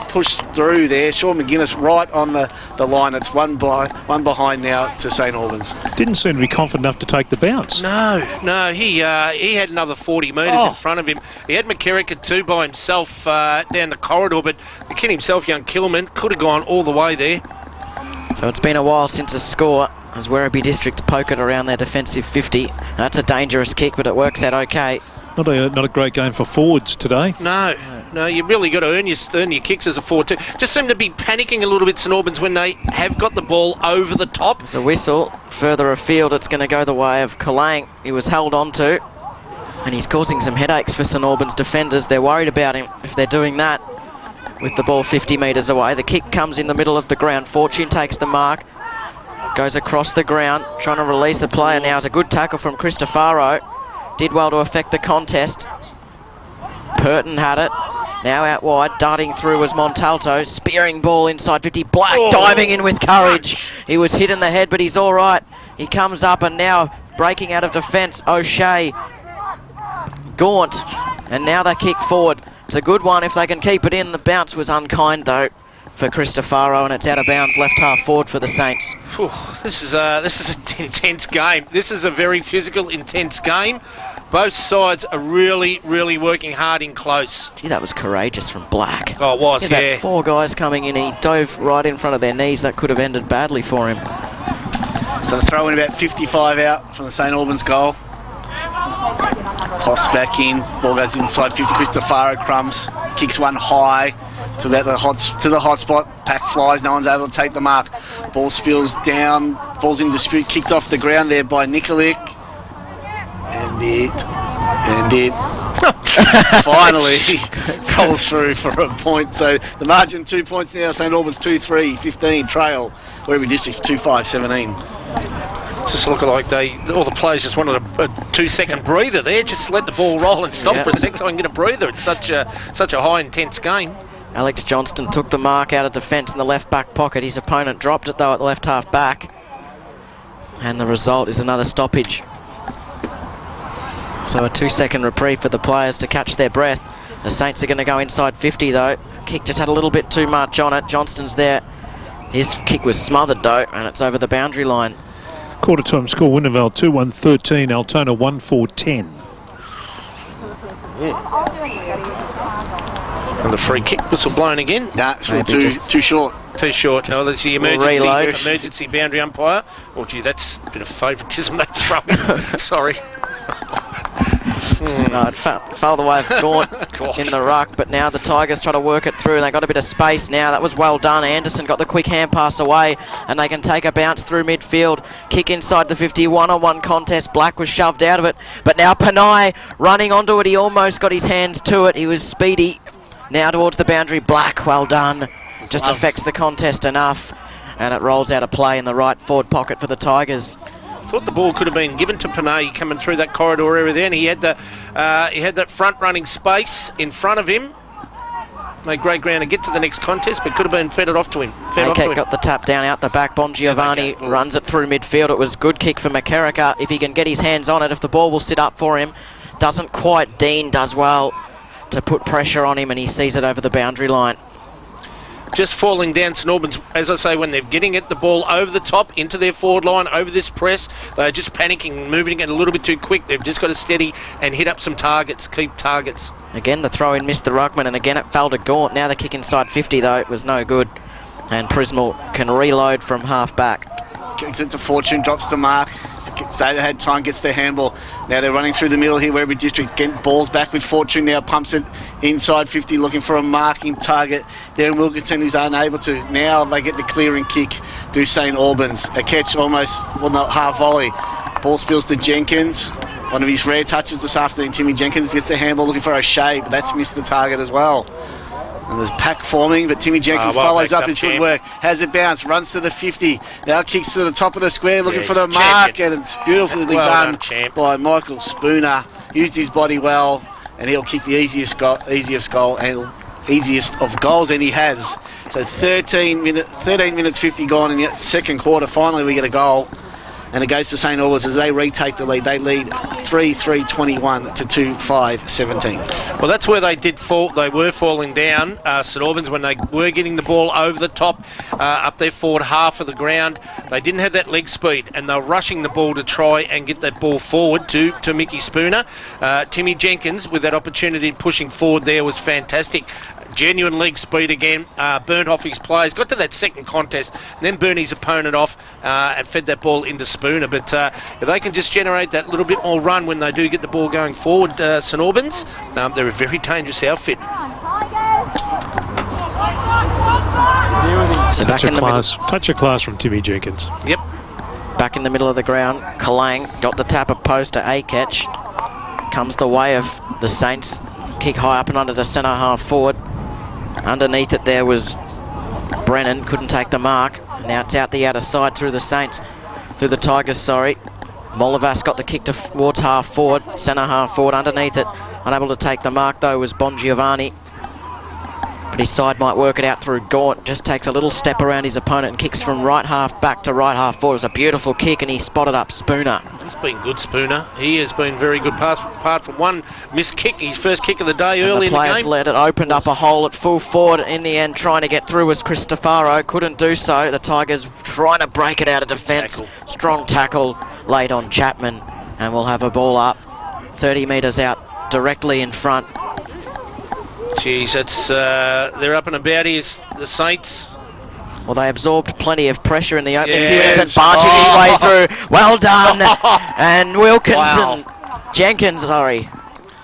pushed through there. Sean McGuinness right on the line. It's one behind now to St Albans.
Didn't seem to be confident enough to take the bounce.
No, he had another 40 metres in front of him. He had McKerrick at 2 by himself down the corridor, but the kid himself, young Kilman, could have gone all the way there.
So it's been a while since a score, as Werribee District poke it around their defensive 50. That's a dangerous kick, but it works out okay.
Not a great game for forwards today.
No, you really got to earn your kicks as a forward too. Just seem to be panicking a little bit, St Albans, when they have got the ball over the top.
It's a whistle. Further afield, it's going to go the way of Kalang. He was held on to, and he's causing some headaches for St Albans defenders. They're worried about him if they're doing that with the ball 50 metres away. The kick comes in the middle of the ground. Fortune takes the mark, goes across the ground, trying to release the player now. It's a good tackle from Cristofaro. Did well to affect the contest. Purton had it. Now out wide, darting through was Montalto. Spearing ball inside 50. Black diving in with courage. He was hit in the head, but he's all right. He comes up and now breaking out of defence. O'Shea. Gaunt. And now they kick forward. It's a good one if they can keep it in. The bounce was unkind, though, for Cristofaro, and it's out of bounds left half forward for the Saints.
This is an intense game. This is a very physical, intense game. Both sides are really, really working hard in close.
Gee, that was courageous from Black.
Oh, it was, yeah.
Had 4 guys coming in. He dove right in front of their knees. That could have ended badly for him.
So they're throwing about 55 out from the St Albans goal. Toss back in. Ball goes inside 50. Cristofaro crumbs. Kicks one high to about the hot spot. Pack flies. No one's able to take the mark. Ball spills down. Ball's in dispute. Kicked off the ground there by Nikolic. And it finally rolls through for a point. So the margin 2 points now. St Albans 2-3, 15 trail. Werribee District 2-5, 17.
Just looking like all the players just wanted a 2-second breather there. Just let the ball roll and stop for a sec so I can get a breather. It's such a high intense game.
Alex Johnston took the mark out of defence in the left back pocket. His opponent dropped it though at the left half back. And the result is another stoppage. So a 2-second reprieve for the players to catch their breath. The Saints are going to go inside 50 though. Kick just had a little bit too much on it. Johnston's there. His kick was smothered though, and it's over the boundary line.
Quarter time score, Wintervale 2-1-13, Altona 1-4-10.
And the free kick whistle blown again.
Nah, it's too short.
Too short. Oh, that's the emergency boundary umpire. Oh, gee, that's a bit of favouritism they throw in. Sorry.
No, it fell the way of Gaunt in the ruck, but now the Tigers try to work it through, and they got a bit of space now. That was well done. Anderson got the quick hand pass away, and they can take a bounce through midfield. Kick inside the 50, one-on-one contest. Black was shoved out of it, but now Panay running onto it. He almost got his hands to it. He was speedy. Now towards the boundary. Black, well done. Just affects the contest enough, and it rolls out of play in the right forward pocket for the Tigers.
Thought the ball could have been given to Panay coming through that corridor area there, and he had that front running space in front of him. made great ground to get to the next contest, but could have been fed it off to him.
AK got the tap down out the back. Bon Giovanni runs it through midfield. It was good kick for McKerricker. If he can get his hands on it, if the ball will sit up for him. Doesn't quite. Dean does well to put pressure on him, and he sees it over the boundary line.
Just falling down St Albans, as I say, when they're getting it, the ball over the top, into their forward line, over this press, they're just panicking, moving it a little bit too quick. They've just got to steady and hit up some targets, keep targets. Again, the throw-in missed the ruckman, and again it fell to Gaunt. Now the kick inside 50, though, it was no good. And Prismal can reload from half-back.
Kicks it to Fortune, drops the mark. Zeta had time, gets their handball. Now they're running through the middle here, Werribee District. Get balls back with Fortune now, pumps it inside 50, looking for a marking target. Darren Wilkinson, who's unable to. Now they get the clearing kick to St Albans. A catch almost, well, not half volley. Ball spills to Jenkins. One of his rare touches this afternoon. Timmy Jenkins gets the handball, looking for O'Shea, but that's missed the target as well. And there's pack forming, but Timmy Jenkins follows up his good work. Has it bounced, runs to the 50. Now kicks to the top of the square, looking for the mark, and it's beautifully done by Michael Spooner. Used his body well, and he'll kick the easiest of goals, and he has. So 13 minutes 50 gone in the second quarter. Finally, we get a goal. And it goes to St Albans as they retake the lead. They lead 3-3-21 to 2-5-17.
Well, that's where they did fall. They were falling down, St Albans, when they were getting the ball over the top, up their forward half of the ground. They didn't have that leg speed, and they were rushing the ball to try and get that ball forward to Mickey Spooner. Timmy Jenkins, with that opportunity pushing forward there, was fantastic. Genuine leg speed again. Burnt off his players. Got to that second contest, then burnt his opponent off and fed that ball into Spooner. But if they can just generate that little bit more run when they do get the ball going forward, St Albans, they're a very dangerous outfit.
So touch of class from Timmy Jenkins.
Yep.
Back in the middle of the ground, Kalang got the tap of post to A-catch. Comes the way of the Saints. Kick high up and under the centre half forward. Underneath it there was Brennan, couldn't take the mark. Now it's out the outer side through the Saints, through the Tigers, sorry. Molavas got the kick towards half forward, centre half forward. Underneath it, unable to take the mark though was Bon Giovanni. But his side might work it out through Gaunt. Just takes a little step around his opponent and kicks from right half back to right half forward. It was a beautiful kick, and he spotted up Spooner.
He's been good, Spooner. He has been very good, apart from one missed kick, his first kick of the day early in the game.
The players led it, opened up a hole at full forward. In the end, trying to get through was Cristofaro. Couldn't do so. The Tigers trying to break it out of defence. Strong tackle laid on Chapman, and we'll have a ball up 30 metres out directly in front.
Jeez, they're up and about here, the Saints.
Well, they absorbed plenty of pressure in the opening few minutes and barging his way through. Well done. And Wilkinson, Jenkins,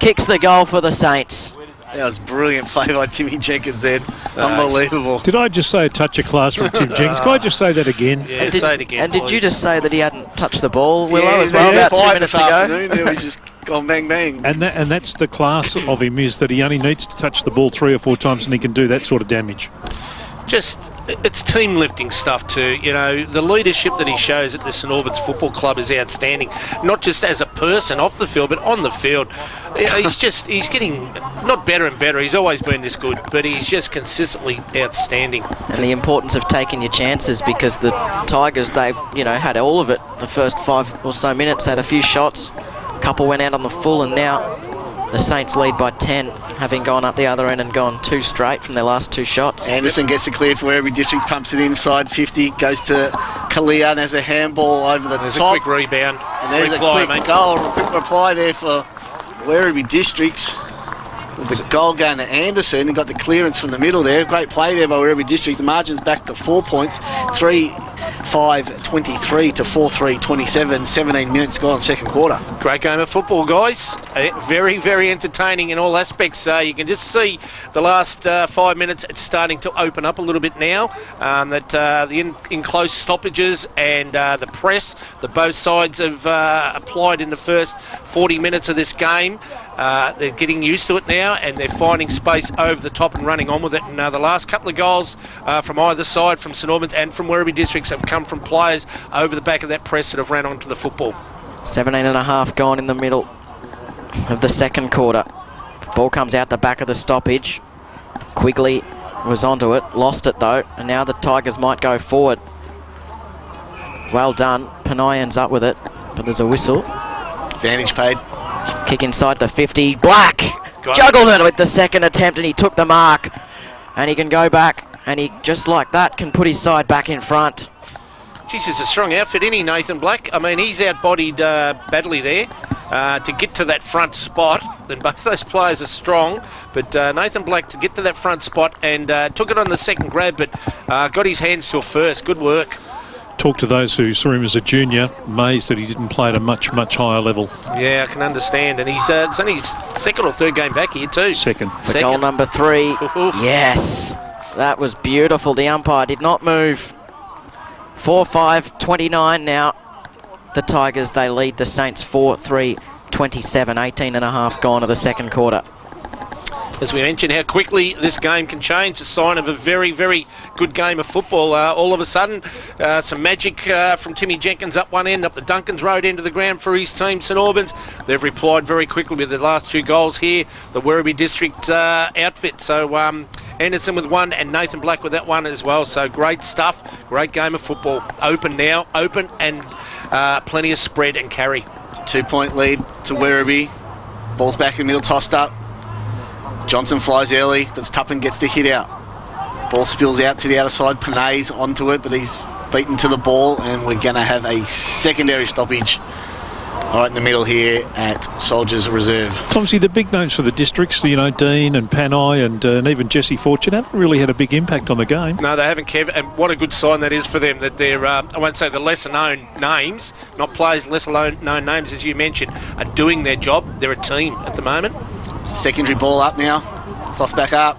kicks the goal for the Saints.
That was brilliant play by Timmy Jenkins then. Unbelievable.
Did I just say a touch of class from Tim Jenkins? Can I just say that again?
Yeah, say it again,
and did you just say that he hadn't touched the ball, Willow,
yeah,
as well, about 2 minutes ago?
It was just gone bang, bang.
And that's the class of him, is that he only needs to touch the ball 3 or 4 times and he can do that sort of damage.
It's team lifting stuff too. You know, the leadership that he shows at the St Albans Football Club is outstanding. Not just as a person off the field, but on the field. He's getting not better and better. He's always been this good, but he's just consistently outstanding.
And the importance of taking your chances, because the Tigers, they've had all of it. The first 5 or so minutes had a few shots. A couple went out on the full, and now the Saints lead by 10, having gone up the other end and gone 2 straight from their last 2 shots.
Anderson gets it cleared for Werribee Districts, pumps it inside 50, goes to Kalia, and has a handball over the
there's
top.
A quick rebound.
And there's a quick goal, a quick reply there for Werribee Districts. With the goal going to Anderson, he got the clearance from the middle there. Great play there by Werribee Districts. The margin's back to 4 points, 3-5-23 to 4-3-27. 17 minutes gone, second quarter.
Great game of football, guys. Very, very entertaining in all aspects. You can just see the last 5 minutes, it's starting to open up a little bit now. The in close stoppages and the press that both sides have applied in the first 40 minutes of this game. They're getting used to it now, and they're finding space over the top and running on with it. And the last couple of goals from either side, from St Albans and from Werribee Districts, have come from players over the back of that press that have ran onto the football.
17 and a half gone in the middle of the second quarter. Ball comes out the back of the stoppage. Quigley was onto it, lost it though, and now the Tigers might go forward. Well done. Panay ends up with it, but there's a whistle.
Advantage paid.
Kick inside the 50. Black juggled it with the second attempt, and he took the mark. And he can go back, and he, just like that, can put his side back in front.
Geez, it's a strong outfit, isn't he, Nathan Black? I mean, he's outbodied badly there to get to that front spot. Then both those players are strong, but Nathan Black to get to that front spot and took it on the second grab, but got his hands to a first. Good work.
Talk to those who saw him as a junior, amazed that he didn't play at a much higher level.
Yeah, I can understand. And he's it's only his second or third game back here too.
Second.
For goal number 3. Yes, that was beautiful. The umpire did not move. 4-5-29 now. The Tigers, they lead the Saints 4-3-27. 18 and a half gone of the second quarter.
As we mentioned, how quickly this game can change, a sign of a very, very good game of football. All of a sudden, some magic from Timmy Jenkins up one end, up the Duncans Road end of the ground for his team, St Albans. They've replied very quickly with the last 2 goals here, the Werribee District outfit. So Anderson with 1 and Nathan Black with that 1 as well. So great stuff, great game of football. Open now, open, and plenty of spread and carry.
2-point lead to Werribee. Ball's back in the middle, tossed up. Johnson flies early, but Tuppen gets the hit out. Ball spills out to the outer side. Panay's onto it, but he's beaten to the ball, and we're going to have a secondary stoppage right in the middle here at Soldiers Reserve.
Tomsy, the big names for the districts, you know, Dean and Panay and even Jesse Fortune haven't really had a big impact on the game.
No, they haven't, Kev, and what a good sign that is for them, that they're, I won't say the lesser-known names, not players, lesser-known names, as you mentioned, are doing their job. They're a team at the moment.
Secondary ball up now. Toss back up.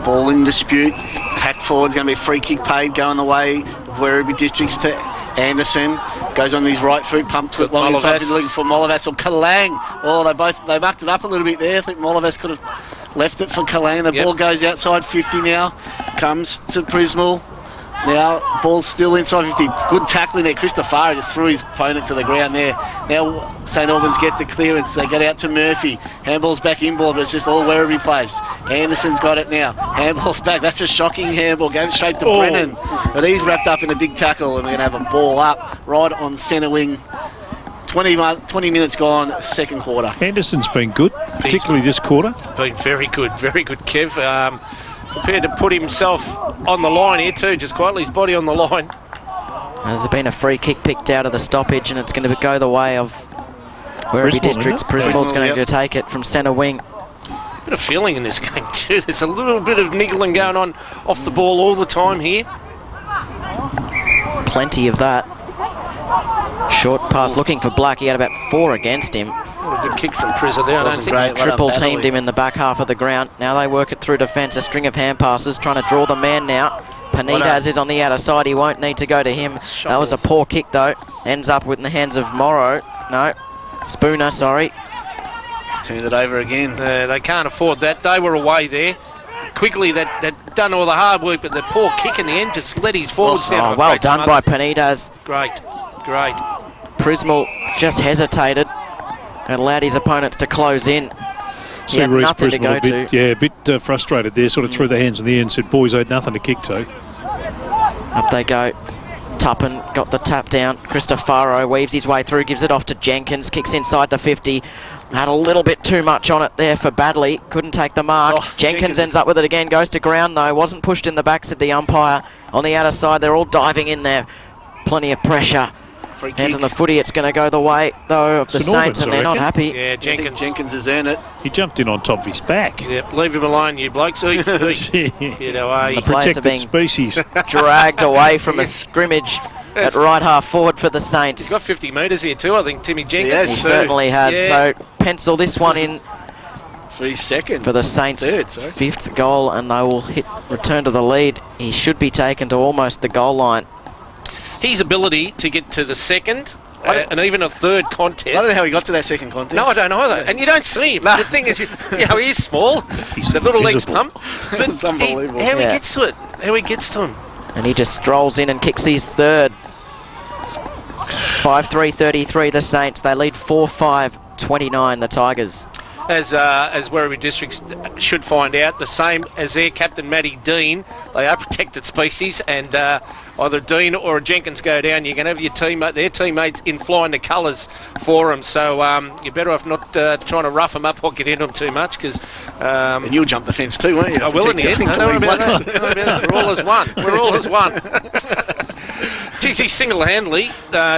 Ball in dispute. Hacked forward. It's going to be a free kick paid going the way of Werribee Districts to Anderson. Goes on his right foot, pumps it long inside. Looking for Molavas or Kalang. Oh, they mucked it up a little bit there. I think Molavas could have left it for Kalang. The ball goes outside 50 now. Comes to Prismal. Now, ball's still inside 50. Good tackling there. Christopher just threw his opponent to the ground there. Now, St Albans get the clearance. They get out to Murphy. Handball's back inboard, but it's just all Werribee plays. Anderson's got it now. Handball's back. That's a shocking handball going straight to Brennan. But he's wrapped up in a big tackle, and we're going to have a ball up right on centre wing. 20 minutes gone, second quarter.
Anderson's been good, particularly this quarter.
Been very good, Kev. Prepared to put himself on the line here too, just quietly, his body on the line.
There's been a free kick picked out of the stoppage, and it's going to go the way of Werribee Districts. Prismal's going to take it from centre wing.
Bit of feeling in this game too. There's a little bit of niggling going on off the ball all the time here.
Plenty of that. Short pass looking for Black. He had about 4 against him.
What a good kick from Prizza there. I don't think
Triple teamed him in the back half of the ground. Now they work it through defence. A string of hand passes, trying to draw the man now. Panitaz is on the outer side. He won't need to go to him. That was a poor kick though. Ends up with in the hands of Morrow. No, Spooner, sorry.
Turned it over again.
They can't afford that. They were away there. Quickly, that done all the hard work, but the poor kick in the end just let his forwards down.
Oh, well done by Panitaz.
Great.
Prismal just hesitated and allowed his opponents to close in. He had
Reece
nothing to go to.
Yeah, a bit frustrated there, sort of threw their hands in the air and said, boys, I had nothing to kick to.
Up they go. Tuppen got the tap down. Christofaro weaves his way through, gives it off to Jenkins, kicks inside the 50. Had a little bit too much on it there for Badley. Couldn't take the mark. Jenkins ends up with it again, goes to ground though. Wasn't pushed in the back, said the umpire. On the outer side, they're all diving in there. Plenty of pressure. Hands on the footy, it's going to go the way, though, of the Saints, and they're not happy.
Yeah,
Jenkins has earned it.
He jumped in on top of his back.
Yep, leave him alone, you blokes. Get away.
The players are being
species.
dragged away from a scrimmage at right half forward for the Saints.
He's got 50 metres here too, I think, Timmy Jenkins.
Yes,
he certainly has.
Yeah.
So pencil this one in
for his second.
For the Saints' fifth goal, and they will return to the lead. He should be taken to almost the goal line.
His ability to get to the second and even a third contest.
I don't know how he got to that second contest.
No, I don't either. And you don't see him. The thing is, he is small. The little legs pump. But
it's unbelievable.
How he gets to it. How he gets to him.
And he just strolls in and kicks his third. 5-3-33 the Saints. They lead 4-5-29 the Tigers.
as Werribee Districts should find out. The same as their captain, Matty Dean. They are protected species, and either Dean or Jenkins go down, you can have their teammates in flying the colours for them. So you're better off not trying to rough them up or get into them too much, because...
and you'll jump the fence too, won't you?
I will in the end. Don't worry about that. We're all as one. We're all as one. Geez, he single-handedly,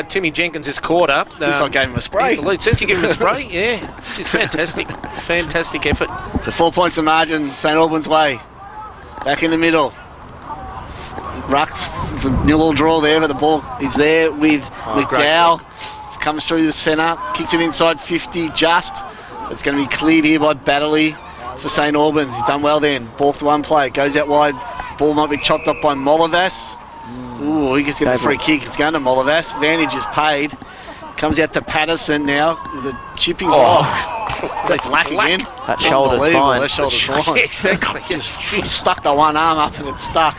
Timmy Jenkins is caught up.
Since I gave him a spray.
Since you gave him a spray, yeah. It's fantastic. Fantastic effort.
So 4 points to margin, St Albans way. Back in the middle. Rux, it's a nil-all draw there, but the ball is there with McDowell. Comes through the centre, kicks it inside 50 just. It's going to be cleared here by Baddeley for St Albans. He's done well then. Balked one play, goes out wide. Ball might be chopped up by Molavas. Ooh, he gets a free kick. It's going to Molavas. Vantage is paid. Comes out to Patterson now with a chipping block. That's Black again.
That shoulder's fine.
That shoulder's fine.
Exactly.
Just stuck the one arm up and it's stuck.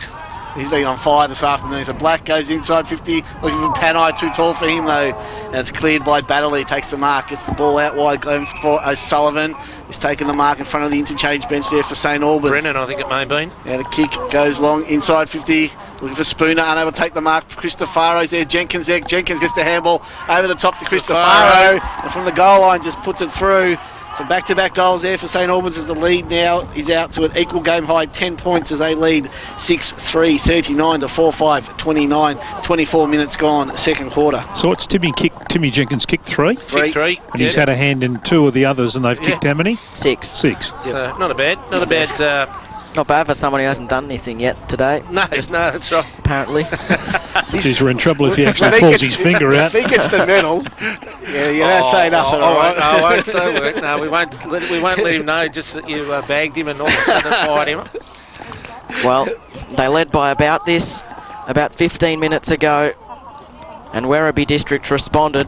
He's been on fire this afternoon. So Black goes inside 50, looking for Panay, too tall for him though. And it's cleared by Baddeley, takes the mark, gets the ball out wide, going for O'Sullivan. He's taking the mark in front of the interchange bench there for St Albans.
Brennan, I think it may have been.
Yeah, the kick goes long, inside 50, looking for Spooner, unable to take the mark. Cristofaro's there, Jenkins there. Jenkins gets the handball over the top to Cristofaro, and from the goal line just puts it through. So back-to-back goals there for St Albans as the lead now is out to an equal game high 10 points as they lead 6-3, 39 to 4-5, 29, 24 minutes gone, second quarter.
So what's Timmy Jenkins kicked three?
Three.
And he's had a hand in two of the others, and they've kicked how many?
Six.
Not a bad.
Not bad for someone who hasn't done anything yet today.
No, that's right.
Apparently.
Geez, we're in trouble if he actually pulls his finger out.
If he gets the medal, yeah, you don't say nothing.
All right. I won't say a word. No, we won't let him know. Just that you bagged him and all of a sudden fired him.
Well, they led by about 15 minutes ago, and Werribee District responded.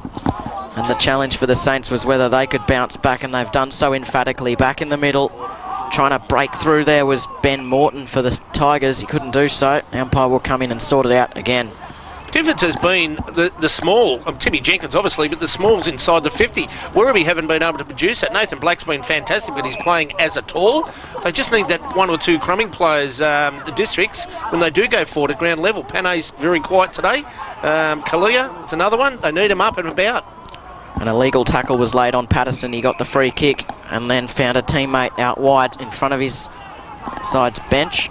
And the challenge for the Saints was whether they could bounce back, and they've done so emphatically. Back in the middle, trying to break through there was Ben Morton for the Tigers. He couldn't do so. Umpire will come in and sort it out again.
Difference has been the small, Timmy Jenkins obviously, but the smalls inside the 50. Werribee haven't been able to produce that. Nathan Black's been fantastic, but he's playing as a tall. They just need that one or two crumbing players, the Districts, when they do go forward at ground level. Panay's very quiet today. Kalia is another one. They need him up and about.
An illegal tackle was laid on Patterson. He got the free kick and then found a teammate out wide in front of his side's bench.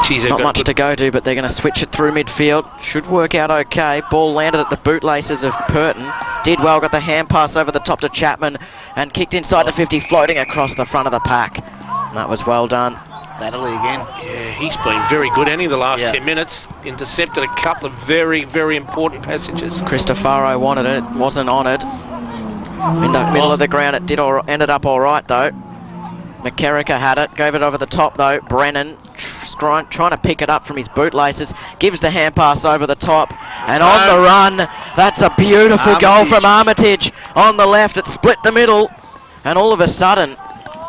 Jeez,
not much to go to, but they're going to switch it through midfield. Should work out okay. Ball landed at the bootlaces of Purton. Did well, got the hand pass over the top to Chapman and kicked inside the 50, floating across the front of the pack. And that was well done.
Baddeley again.
Yeah, he's been very good, any of the last 10 minutes. Intercepted a couple of very, very important passages.
Cristofaro wanted it, wasn't honoured. In the middle of the ground, it ended up all right, though. McKerricker had it, gave it over the top, though. Brennan trying to pick it up from his bootlaces, gives the hand pass over the top, and on the run, that's a beautiful goal from Armitage. On the left, it split the middle, and all of a sudden,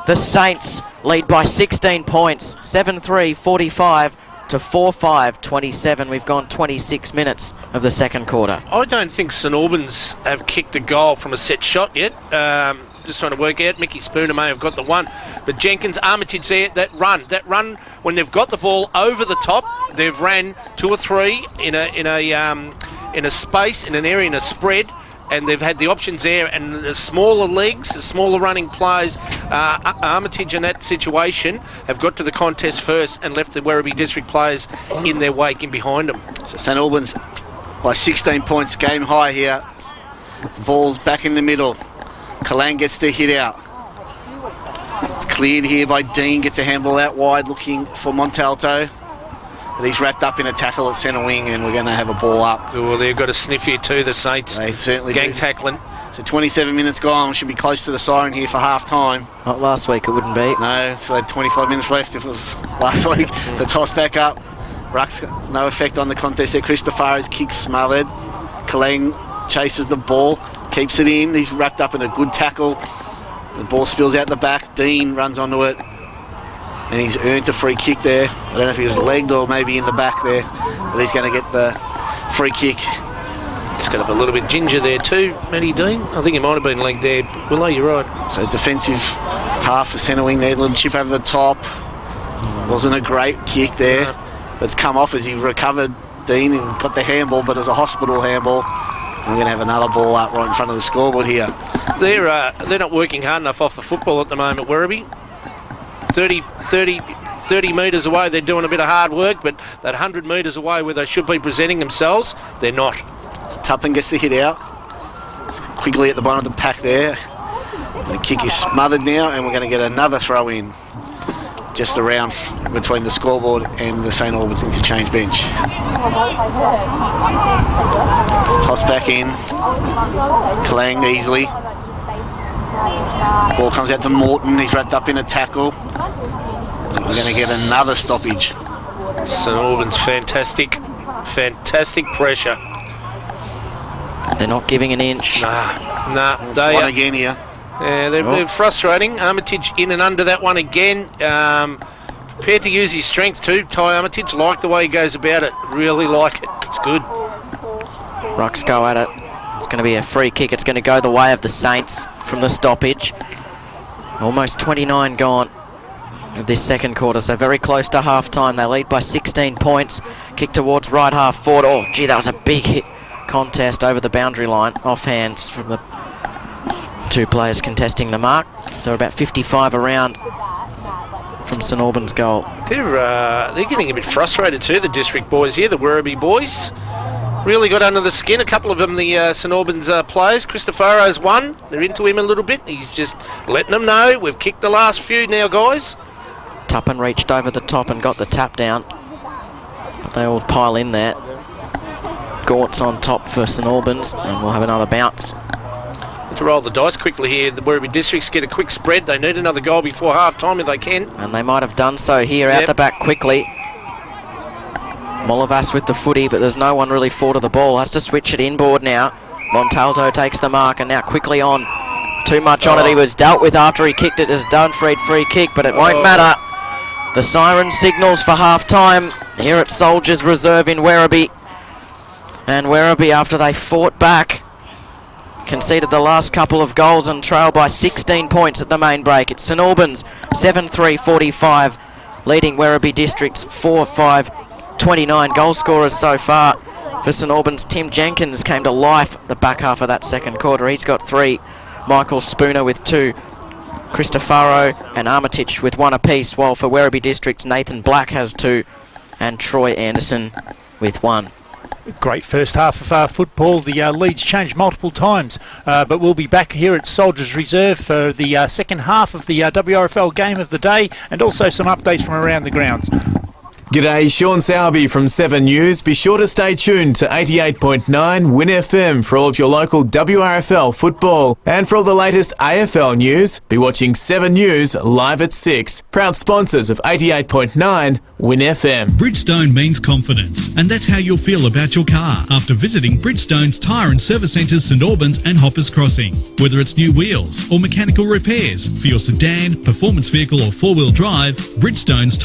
the Saints lead by 16 points, 7-3, 45 to 4-5, 27. We've gone 26 minutes of the second quarter.
I don't think St Albans have kicked a goal from a set shot yet. Just trying to work out. Mickey Spooner may have got the one, but Jenkins, Armitage there. That run when they've got the ball over the top, they've ran two or three in a space, in an area, in a spread. And they've had the options there, and the smaller legs, the smaller running players, Armitage in that situation, have got to the contest first and left the Werribee District players in their wake and behind them.
So St Albans by 16 points, game high here. The ball's back in the middle. Kalang gets the hit out. It's cleared here by Dean, gets a handball out wide, looking for Montalto. But he's wrapped up in a tackle at centre wing, and we're going to have a ball up.
Well, they've got a sniff here too, the Saints.
They certainly
gang
do.
tackling.
So 27 minutes gone. We should be close to the siren here for half time.
Not last week, it wouldn't be.
No, so they had 25 minutes left if it was last week. The toss back up. Ruck's got no effect on the contest there. Cristofaro's kick smothered. Kalang chases the ball, keeps it in. He's wrapped up in a good tackle. The ball spills out the back. Dean runs onto it. And he's earned a free kick there. I don't know if he was legged or maybe in the back there, but he's going to get the free kick.
Got to have a little bit ginger there too, Matty Dean. I think he might have been legged there. Willow, you're right.
So defensive half for centre wing there, little chip over the top. Wasn't a great kick there. But it's come off as he recovered, Dean, and got the handball, but it's a hospital handball. And we're going to have another ball up right in front of the scoreboard here.
They're not working hard enough off the football at the moment, Werribee. 30 metres away, they're doing a bit of hard work, but that 100 metres away where they should be presenting themselves, they're not.
Tuppen gets the hit out. It's quickly at the bottom of the pack there. The kick is smothered now, and we're going to get another throw in just around between the scoreboard and the St Albans interchange bench. Toss back in. Clang easily. Ball comes out to Morton. He's wrapped up in a tackle. And we're going to get another stoppage.
St Albans, fantastic pressure.
They're not giving an inch.
Nah.
One again here.
Yeah, they're frustrating. Armitage in and under that one again. Prepared to use his strength too. Ty Armitage, like the way he goes about it. Really like it. It's good.
Rucks go at it. It's going to be a free kick. It's going to go the way of the Saints from the stoppage. Almost 29 gone of this second quarter, so very close to half-time. They lead by 16 points. Kick towards right half forward. Oh, gee, that was a big hit contest over the boundary line. Off hands from the two players contesting the mark. So about 55 around from St Albans' goal.
They're getting a bit frustrated too, the district boys here, the Werribee boys. Really got under the skin. A couple of them, the St Albans players. Cristofaro's one. They're into him a little bit. He's just letting them know, we've kicked the last few now, guys.
Tuppen reached over the top and got the tap down. But they all pile in there. Gaunt's on top for St Albans, and we'll have another bounce.
To roll the dice quickly here, the Werribee Districts get a quick spread. They need another goal before half-time if they can.
And they might have done so here out the back quickly. Molovas with the footy, but there's no one really forward of the ball. Has to switch it inboard now. Montalto takes the mark and now quickly on. Too much on it. He was dealt with after he kicked it as a Dunfried free kick, but it won't matter. The siren signals for half-time here at Soldiers Reserve in Werribee. And Werribee, after they fought back, conceded the last couple of goals and trailed by 16 points at the main break. It's St Albans 7-3-45, leading Werribee Districts 4-5-29. Goal scorers so far for St Albans. Tim Jenkins came to life the back half of that second quarter. He's got 3. Michael Spooner with 2. Cristofaro and Armitage with 1 apiece, while for Werribee Districts, Nathan Black has 2 and Troy Anderson with 1.
Great first half of our football. The leads changed multiple times, but we'll be back here at Soldiers Reserve for the second half of the WRFL game of the day, and also some updates from around the grounds.
G'day, Sean Sowerby from 7 News. Be sure to stay tuned to 88.9 Win FM for all of your local WRFL football. And for all the latest AFL news, be watching 7 News live at 6. Proud sponsors of 88.9 Win FM.
Bridgestone means confidence, and that's how you'll feel about your car after visiting Bridgestone's tyre and service centres St Albans and Hoppers Crossing. Whether it's new wheels or mechanical repairs for your sedan, performance vehicle or 4-wheel drive, Bridgestone's